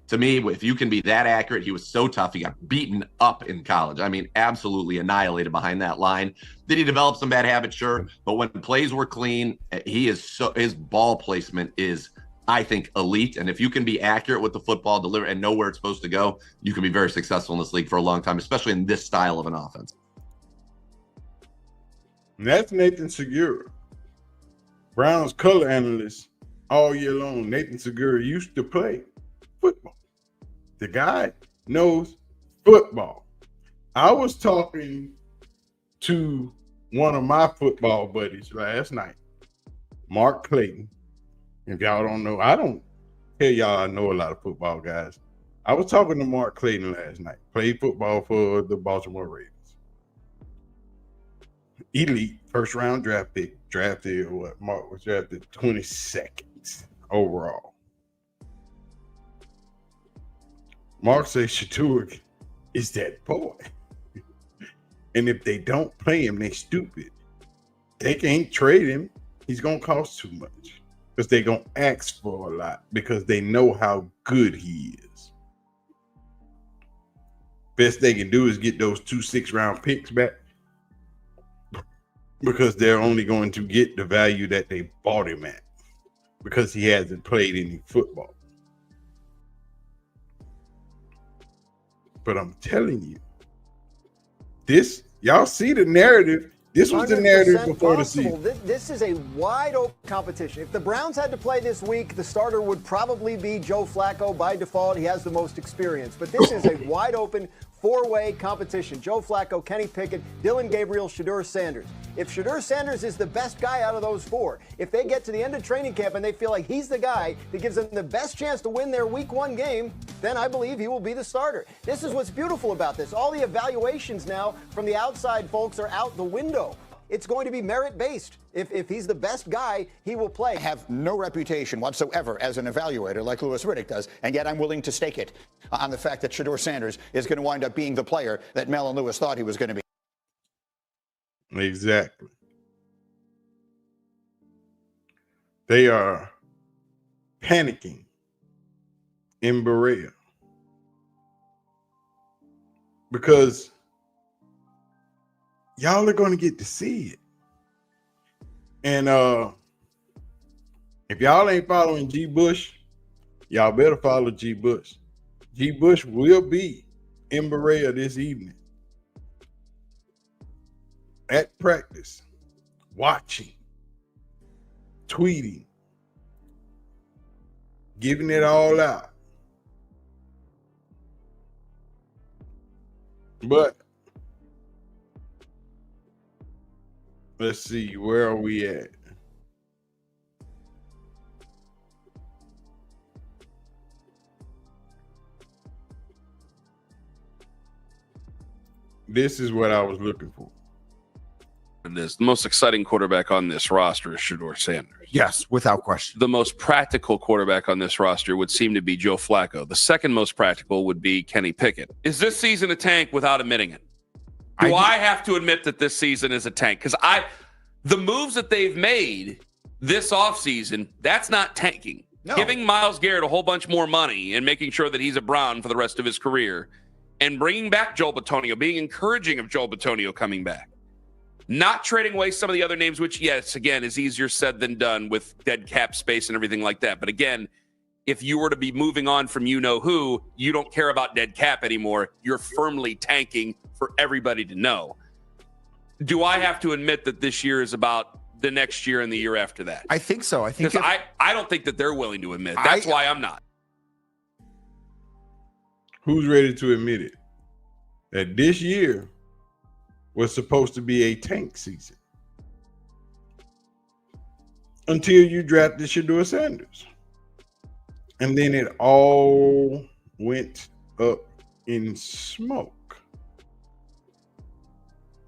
N: To me, if you can be that accurate, he was so tough. He got beaten up in college. I mean, absolutely annihilated behind that line. Did he develop some bad habits? Sure. But when plays were clean, his ball placement is, I think, elite. And if you can be accurate with the football, deliver, and know where it's supposed to go, you can be very successful in this league for a long time, especially in this style of an offense.
A: And that's Nathan Segura, Browns color analyst all year long. Nathan Segura used to play football. The guy knows football. I was talking to one of my football buddies last night, Mark Clayton. If y'all don't know, I don't tell y'all I know a lot of football guys. I was talking to Mark Clayton last night. Played football for the Baltimore Ravens. Elite first round draft pick. Drafted what? Mark was drafted 22nd overall. Mark says Shedeur is that boy. And if they don't play him, they stupid. They can't trade him. He's going to cost too much. Because they're going to ask for a lot. Because they know how good he is. Best they can do is get those 2 6-round picks back. Because they're only going to get the value that they bought him at. Because he hasn't played any football. But I'm telling you, y'all see the narrative. This was the narrative before the season.
O: This is a wide open competition. If the Browns had to play this week, the starter would probably be Joe Flacco by default. He has the most experience. But this is a wide open 4-way competition. Joe Flacco, Kenny Pickett, Dillon Gabriel, Shedeur Sanders. If Shedeur Sanders is the best guy out of those 4, if they get to the end of training camp and they feel like he's the guy that gives them the best chance to win their week 1 game, then I believe he will be the starter. This is what's beautiful about this. All the evaluations now from the outside folks are out the window. It's going to be merit-based. If he's the best guy, he will play.
P: I have no reputation whatsoever as an evaluator like Louis Riddick does, and yet I'm willing to stake it on the fact that Shedeur Sanders is going to wind up being the player that Mel and Louis thought he was going to be.
A: Exactly. They are panicking in Berea because y'all are going to get to see it. And if y'all ain't following G. Bush, y'all better follow G. Bush. G. Bush will be in Berea this evening at practice, watching, tweeting, giving it all out. But let's see, where are we at? This is what I was looking for.
Q: The most exciting quarterback on this roster is Shedeur Sanders.
D: Yes, without question.
Q: The most practical quarterback on this roster would seem to be Joe Flacco. The second most practical would be Kenny Pickett. Is this season a tank without admitting it? Do I have to admit that this season is a tank? Because the moves that they've made this offseason, that's not tanking. No. Giving Myles Garrett a whole bunch more money and making sure that he's a Brown for the rest of his career and bringing back Joel Bitonio, being encouraging of Joel Bitonio coming back. Not trading away some of the other names, which, yes, again, is easier said than done with dead cap space and everything like that. But again, if you were to be moving on from you-know-who, you don't care about dead cap anymore. You're firmly tanking for everybody to know. Do I have to admit that this year is about the next year and the year after that?
D: I think so. I
Q: don't think that they're willing to admit. That's why I'm not.
A: Who's ready to admit it? That this year was supposed to be a tank season until you drafted Shedeur Sanders. And then it all went up in smoke.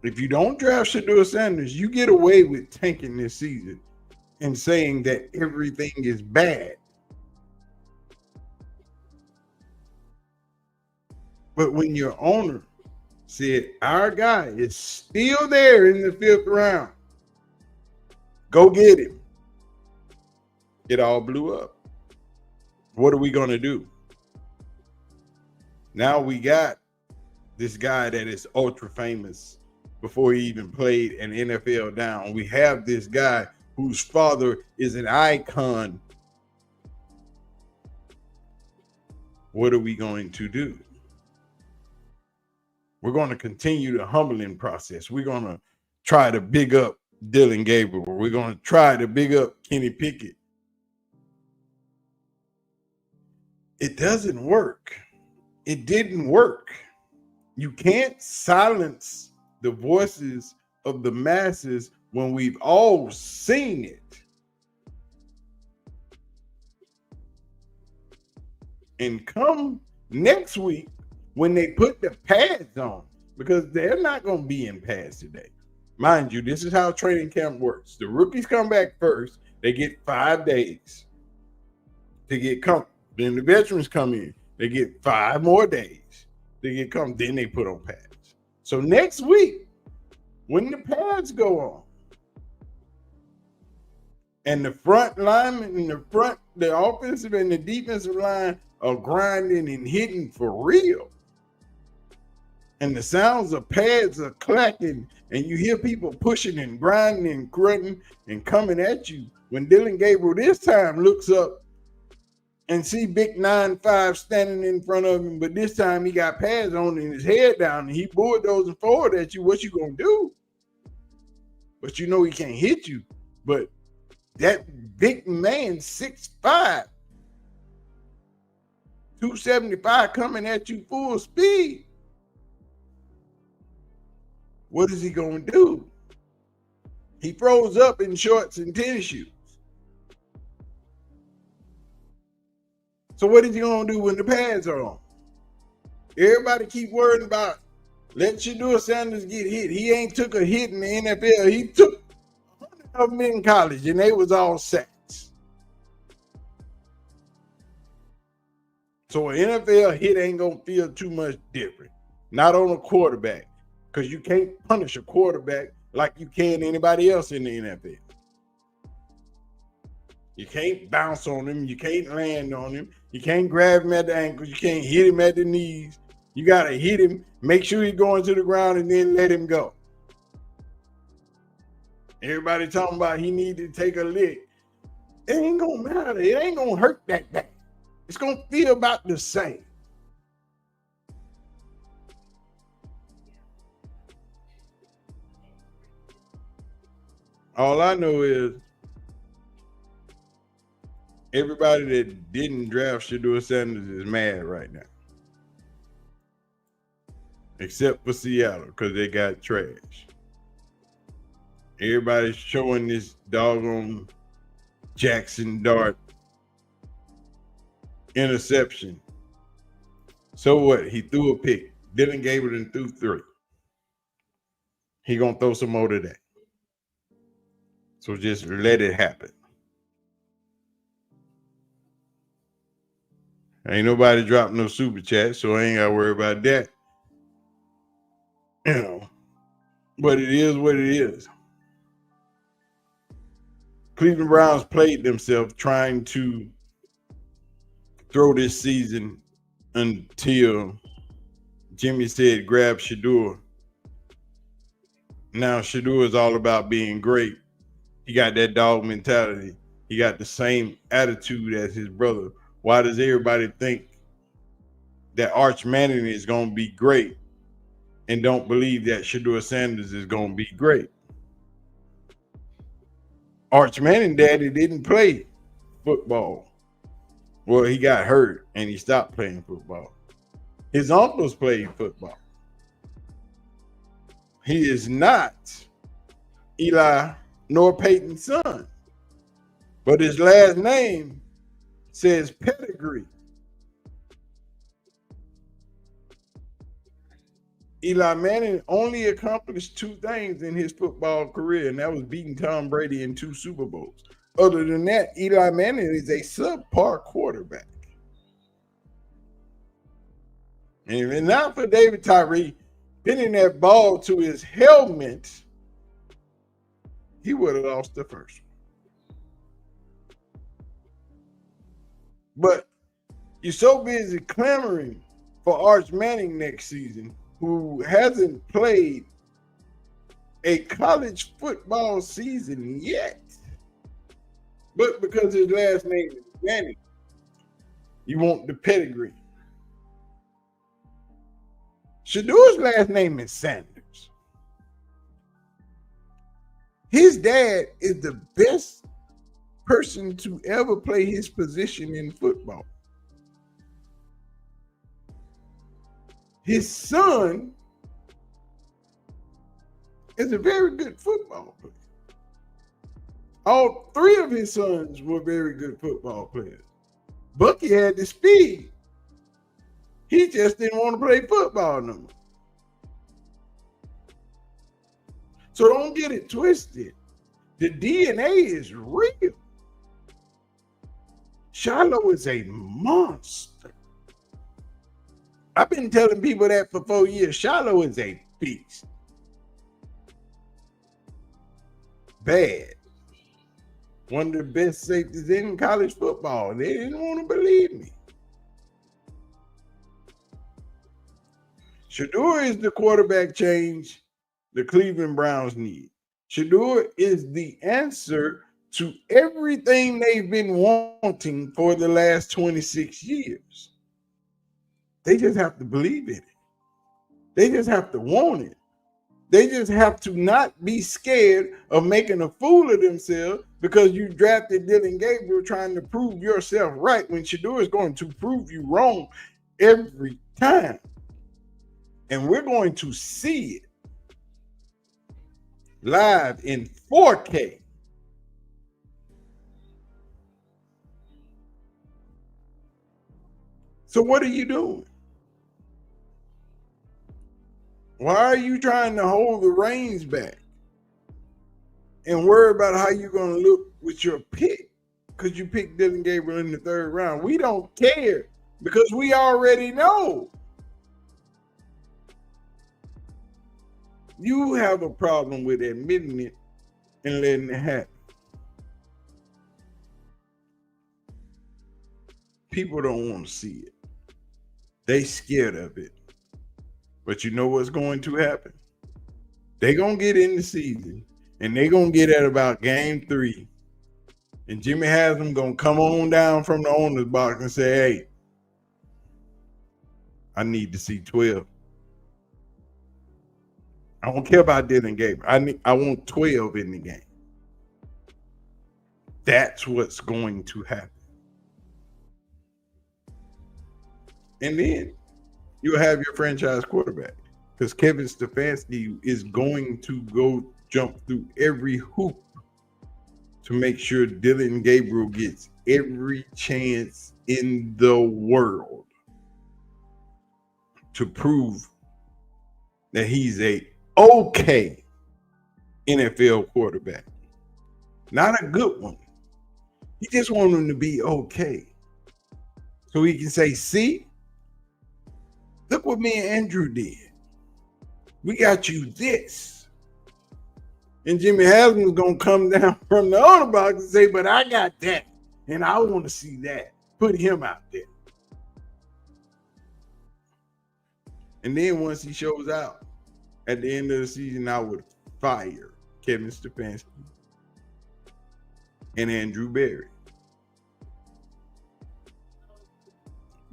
A: If you don't draft Shedeur Sanders, you get away with tanking this season and saying that everything is bad. But when your owner said, our guy is still there in the 5th round, go get him, it all blew up. What are we going to do? Now we got this guy that is ultra famous before he even played an NFL down. We have this guy whose father is an icon. What are we going to do? We're going to continue the humbling process. We're going to try to big up Dylan Gabriel. We're going to try to big up Kenny Pickett. It doesn't work. It didn't work. You can't silence the voices of the masses when we've all seen it. And come next week when they put the pads on, because they're not going to be in pads today. Mind you, this is how training camp works. The rookies come back first. They get 5 days to get comfortable. Then the veterans come in. They get 5 more days. They get comfortable. Then they put on pads. So next week, when the pads go on, and the front linemen in the front, the offensive and the defensive line are grinding and hitting for real, and the sounds of pads are clacking, and you hear people pushing and grinding and grunting and coming at you, when Dylan Gabriel this time looks up and see big 9'5" standing in front of him, but this time he got pads on and his head down and he bulldozing forward at you, what you gonna do? But you know he can't hit you. But that big man, 6'5", 275 coming at you full speed. What is he gonna do? He froze up in shorts and tennis shoes. So what is he gonna do when the pads are on? Everybody keep worrying about let Shedeur Sanders get hit. He ain't took a hit in the NFL. He took 100 of them in college, and they was all sacks. So an NFL hit ain't gonna feel too much different. Not on a quarterback, because you can't punish a quarterback like you can anybody else in the NFL. You can't bounce on him. You can't land on him. You can't grab him at the ankles. You can't hit him at the knees. You got to hit him, make sure he's going to the ground, and then let him go. Everybody talking about he need to take a lick. It ain't going to matter. It ain't going to hurt that bad. It's going to feel about the same. All I know is everybody that didn't draft Shedeur Sanders is mad right now. Except for Seattle, because they got trash. Everybody's showing this doggone Jackson Dart interception. So what? He threw a pick. Dylan Gabriel and threw 3. He gonna throw some more today. So just let it happen. Ain't nobody dropped no super chat, so I ain't gotta worry about that. You know, but it is what it is. Cleveland Browns played themselves trying to throw this season until Jimmy said, grab Shedeur. Now Shedeur is all about being great. He got that dog mentality. He got the same attitude as his brother. Why does everybody think that Arch Manning is going to be great and don't believe that Shedeur Sanders is going to be great? Arch Manning daddy didn't play football. Well, he got hurt and he stopped playing football. His uncles played football. He is not Eli nor Peyton's son, but his last name says pedigree. Eli Manning only accomplished 2 things in his football career, and that was beating Tom Brady in 2 Super Bowls. Other than that, Eli Manning is a subpar quarterback. And if not for David Tyree pinning that ball to his helmet, he would have lost the first one. But you're so busy clamoring for Arch Manning next season, who hasn't played a college football season yet. But because his last name is Manning, you want the pedigree. Shedeur's last name is Sanders. His dad is the best person to ever play his position in football. His son is a very good football player. All three of his sons were very good football players. Bucky had the speed. He just didn't want to play football no more. So don't get it twisted. The DNA is real. Shiloh is a monster. I've been telling people that for 4 years. Shiloh is a beast. Bad. One of the best safeties in college football. They didn't want to believe me. Shedeur is the quarterback change the Cleveland Browns need. Shedeur is the answer to everything they've been wanting for the last 26 years. They just have to believe in it. They just have to want it. They just have to not be scared of making a fool of themselves because you drafted Dylan Gabriel trying to prove yourself right when Shedeur is going to prove you wrong every time. And we're going to see it live in 4K. So what are you doing? Why are you trying to hold the reins back and worry about how you're going to look with your pick? Because you picked Dylan Gabriel in the 3rd round. We don't care because we already know. You have a problem with admitting it and letting it happen. People don't want to see it. They scared of it. But you know what's going to happen? They're going to get in the season, and they're going to get at about game 3. And Jimmy Haslam going to come on down from the owner's box and say, hey, I need to see 12. I don't care about Dylan Gabriel. I want 12 in the game. That's what's going to happen. And then you'll have your franchise quarterback because Kevin Stefanski is going to go jump through every hoop to make sure Dylan Gabriel gets every chance in the world to prove that he's a okay NFL quarterback. Not a good one. He just wants him to be okay. So he can say, see, look what me and Andrew did. We got you this. And Jimmy Haslam's going to come down from the other box and say, but I got that. And I want to see that. Put him out there. And then once he shows out, at the end of the season, I would fire Kevin Stefanski and Andrew Berry.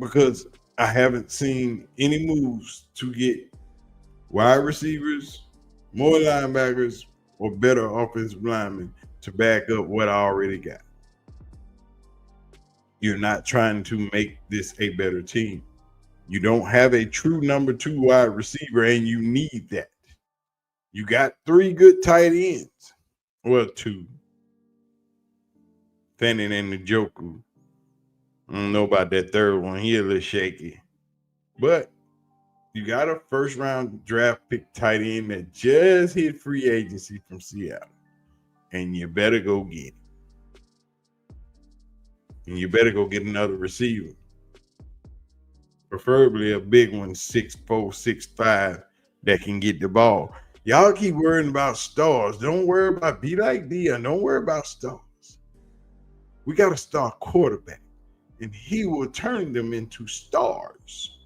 A: Because I haven't seen any moves to get wide receivers, more linebackers, or better offensive linemen to back up what I already got. You're not trying to make this a better team. You don't have a true number 2 wide receiver, and you need that. You got 3 good tight ends. Well, 2. Fanning and Njoku. I don't know about that 3rd one. He a little shaky. But you got a 1st round draft pick tight end that just hit free agency from Seattle. And you better go get it. And you better go get another receiver. Preferably a big one, 6'4", 6'5", that can get the ball. Y'all keep worrying about stars. Don't worry about be like Dion. Don't worry about stars. We got a star quarterback, and he will turn them into stars.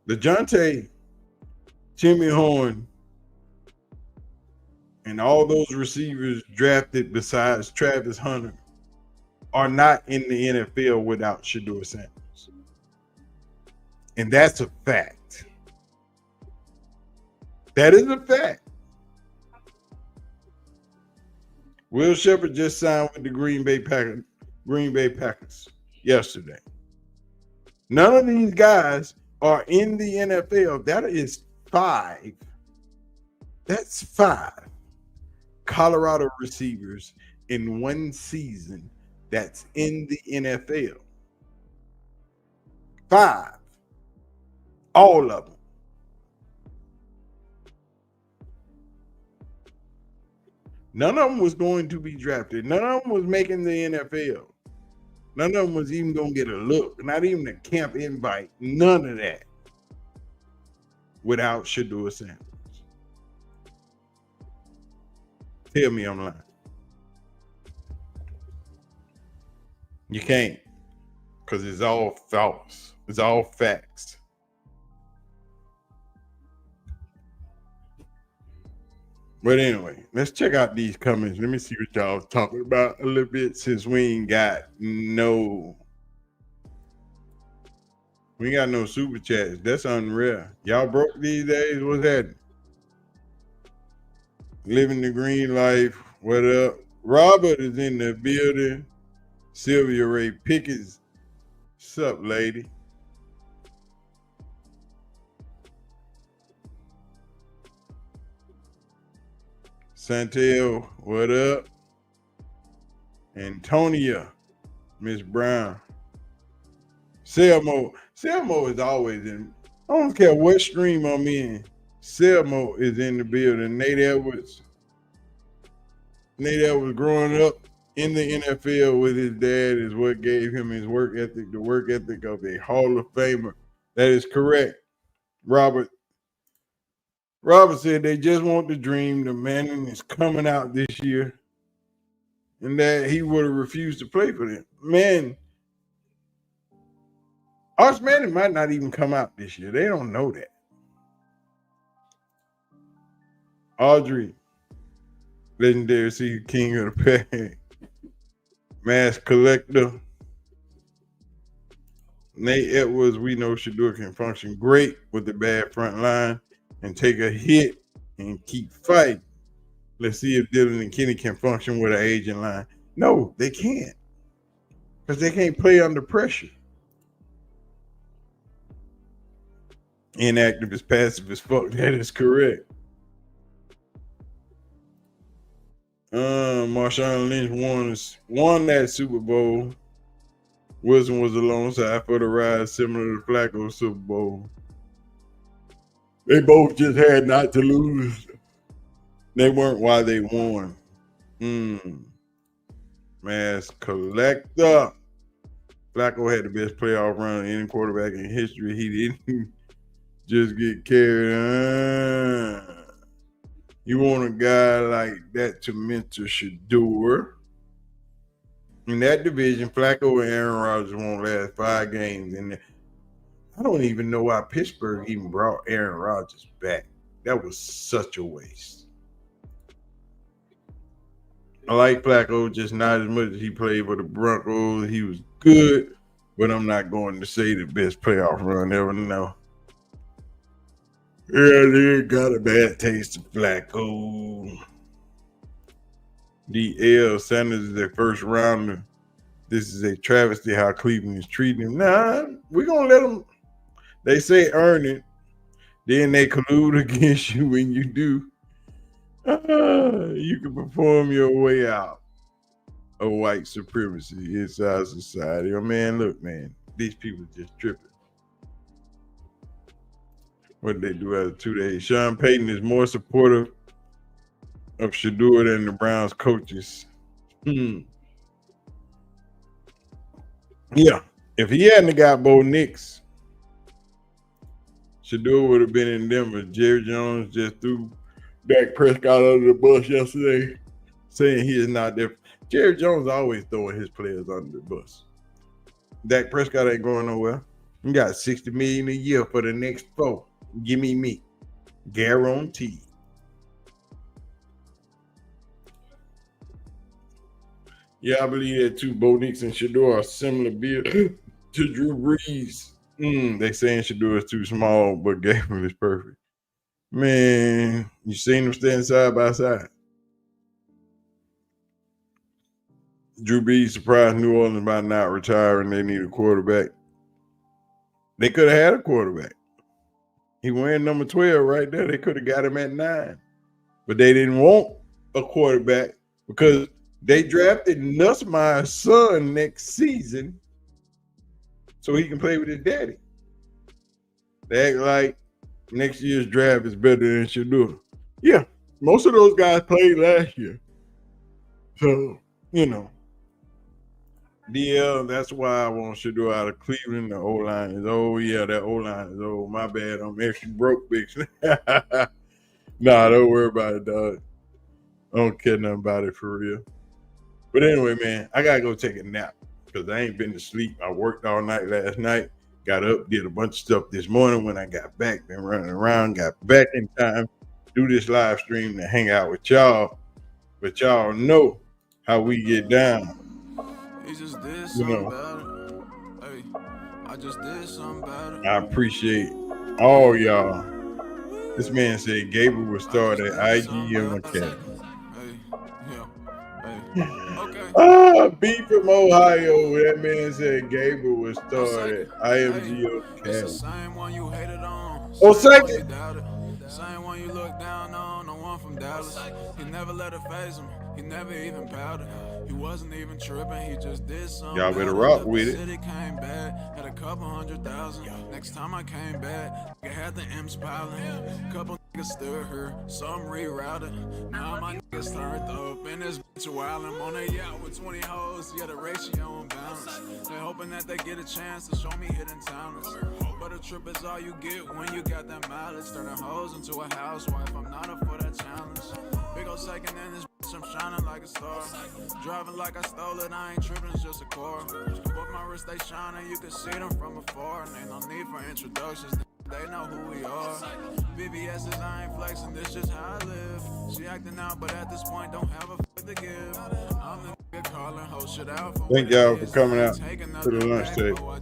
A: DeJounte, Jimmy Horn, and all those receivers drafted besides Travis Hunter are not in the NFL without Shedeur Sanders. And that's a fact. That is a fact. Will Shepard just signed with the Green Bay Packers yesterday. None of these guys are in the NFL. That is 5. That's 5 Colorado receivers in one season that's in the NFL. 5. All of them. None of them was going to be drafted. None of them was making the NFL. None of them was even going to get a look. Not even a camp invite. None of that. Without Shedeur Sanders. Tell me I'm lying. You can't. Because it's all false. It's all facts. But anyway, let's check out these comments. Let me see what y'all talking about a little bit since we ain't got no super chats. That's unreal. Y'all broke these days? What's that? Living the green life. What up? Robert is in the building. Sylvia Ray Pickens. What's up, lady? Santel, what up? Antonia, Miss Brown. Selmo is always in. I don't care what stream I'm in. Selmo is in the building. Nate Edwards growing up in the NFL with his dad is what gave him his work ethic, the work ethic of a Hall of Famer. That is correct. Robert said they just want the dream. The Manning is coming out this year. And that he would have refused to play for them. Man, Arch Manning might not even come out this year. They don't know that. Audrey, legendary see king of the bag. Mass collector. Nate Edwards, we know Shedeur can function great with the bad front line and take a hit and keep fighting. Let's see if Dylan and Kenny can function with an aging line. No, they can't. Because they can't play under pressure. Inactive is passive as fuck. That is correct. Marshawn Lynch won that Super Bowl. Wilson was alongside for the ride, similar to Flacco's Super Bowl. They both just had not to lose. They weren't why they won. Mass collector. Flacco had the best playoff run of any quarterback in history. He didn't just get carried. You want a guy like that to mentor Shedeur. In that division, Flacco and Aaron Rodgers won't last 5 games. And I don't even know why Pittsburgh even brought Aaron Rodgers back. That was such a waste. I like Flacco, just not as much as he played for the Broncos. He was good, but I'm not going to say the best playoff run ever. No. Yeah, they got a bad taste of Flacco. DL Sanders is their first rounder. This is a travesty how Cleveland is treating him. Nah, we're going to let them. They say earn it. Then they collude against you when you do. You can perform your way out of white supremacy inside society. Oh, man, look, man. These people just tripping. What did they do after 2 days? Sean Payton is more supportive of Shedeur than the Browns coaches. Yeah. If he hadn't got Bo Nix, Shedeur would have been in Denver. Jerry Jones just threw Dak Prescott under the bus yesterday, saying he is not there. Jerry Jones always throwing his players under the bus. Dak Prescott ain't going nowhere. You got $60 million a year for the next 4. Give me. Guaranteed. Yeah, I believe that too. Bo Nix and Shedeur are similar build to Drew Brees. They saying Shedeur is too small, but Gabriel is perfect. Man, you seen them standing side by side. Drew Brees surprised New Orleans by not retiring. They need a quarterback. They could have had a quarterback. He wearing number 12 right there. They could have got him at 9. But they didn't want a quarterback because they drafted Nussmeier's son next season so he can play with his daddy. They act like next year's draft is better than Shedeur. Yeah, most of those guys played last year. So, DL, that's why I want Shedeur out of Cleveland. The O-line is old. Yeah, that O-line is old. My bad. I'm actually broke, bitch. Nah, don't worry about it, dog. I don't care nothing about it for real. But anyway, man, I got to go take a nap because I ain't been to sleep. I worked all night last night. Got up, did a bunch of stuff this morning when I got back. Been running around, got back in time to do this live stream to hang out with y'all. But y'all know how we get down. I appreciate all y'all. This man said Gabriel will start at IGM Academy. B from Ohio. That man said Gabriel will start at IMG Academy. Oh, second.
B: Same one you look down on, the one from Dallas. He never let it phase him. He never even pouted. He wasn't even tripping. He just did something.
A: Y'all better rock with it.
B: City came back, had a couple 100,000. Next time I came back, I had the M's piling. Couple niggas still here, some rerouted. Now my niggas turned up in this bitch while I'm on a yacht with 20 hoes. Yeah, the ratio unbalanced. They hoping that they get a chance to show me hidden talents. But a trip is all you get when you got that mileage. Turning hoes into a housewife. I'm not up for that challenge. Big ol' second in this bitch, I'm shining like a star. Driving like I stole it, I ain't tripping, it's just a car. But my wrist, they shining, you can see them from afar. And ain't no need for introductions, they know who we are. BBS is I ain't flexing, this just how I live. She acting out, but at this point, don't have a f*** to give. I'm the nigga calling whole shit out.
A: Thank y'all for coming out to the lunch table.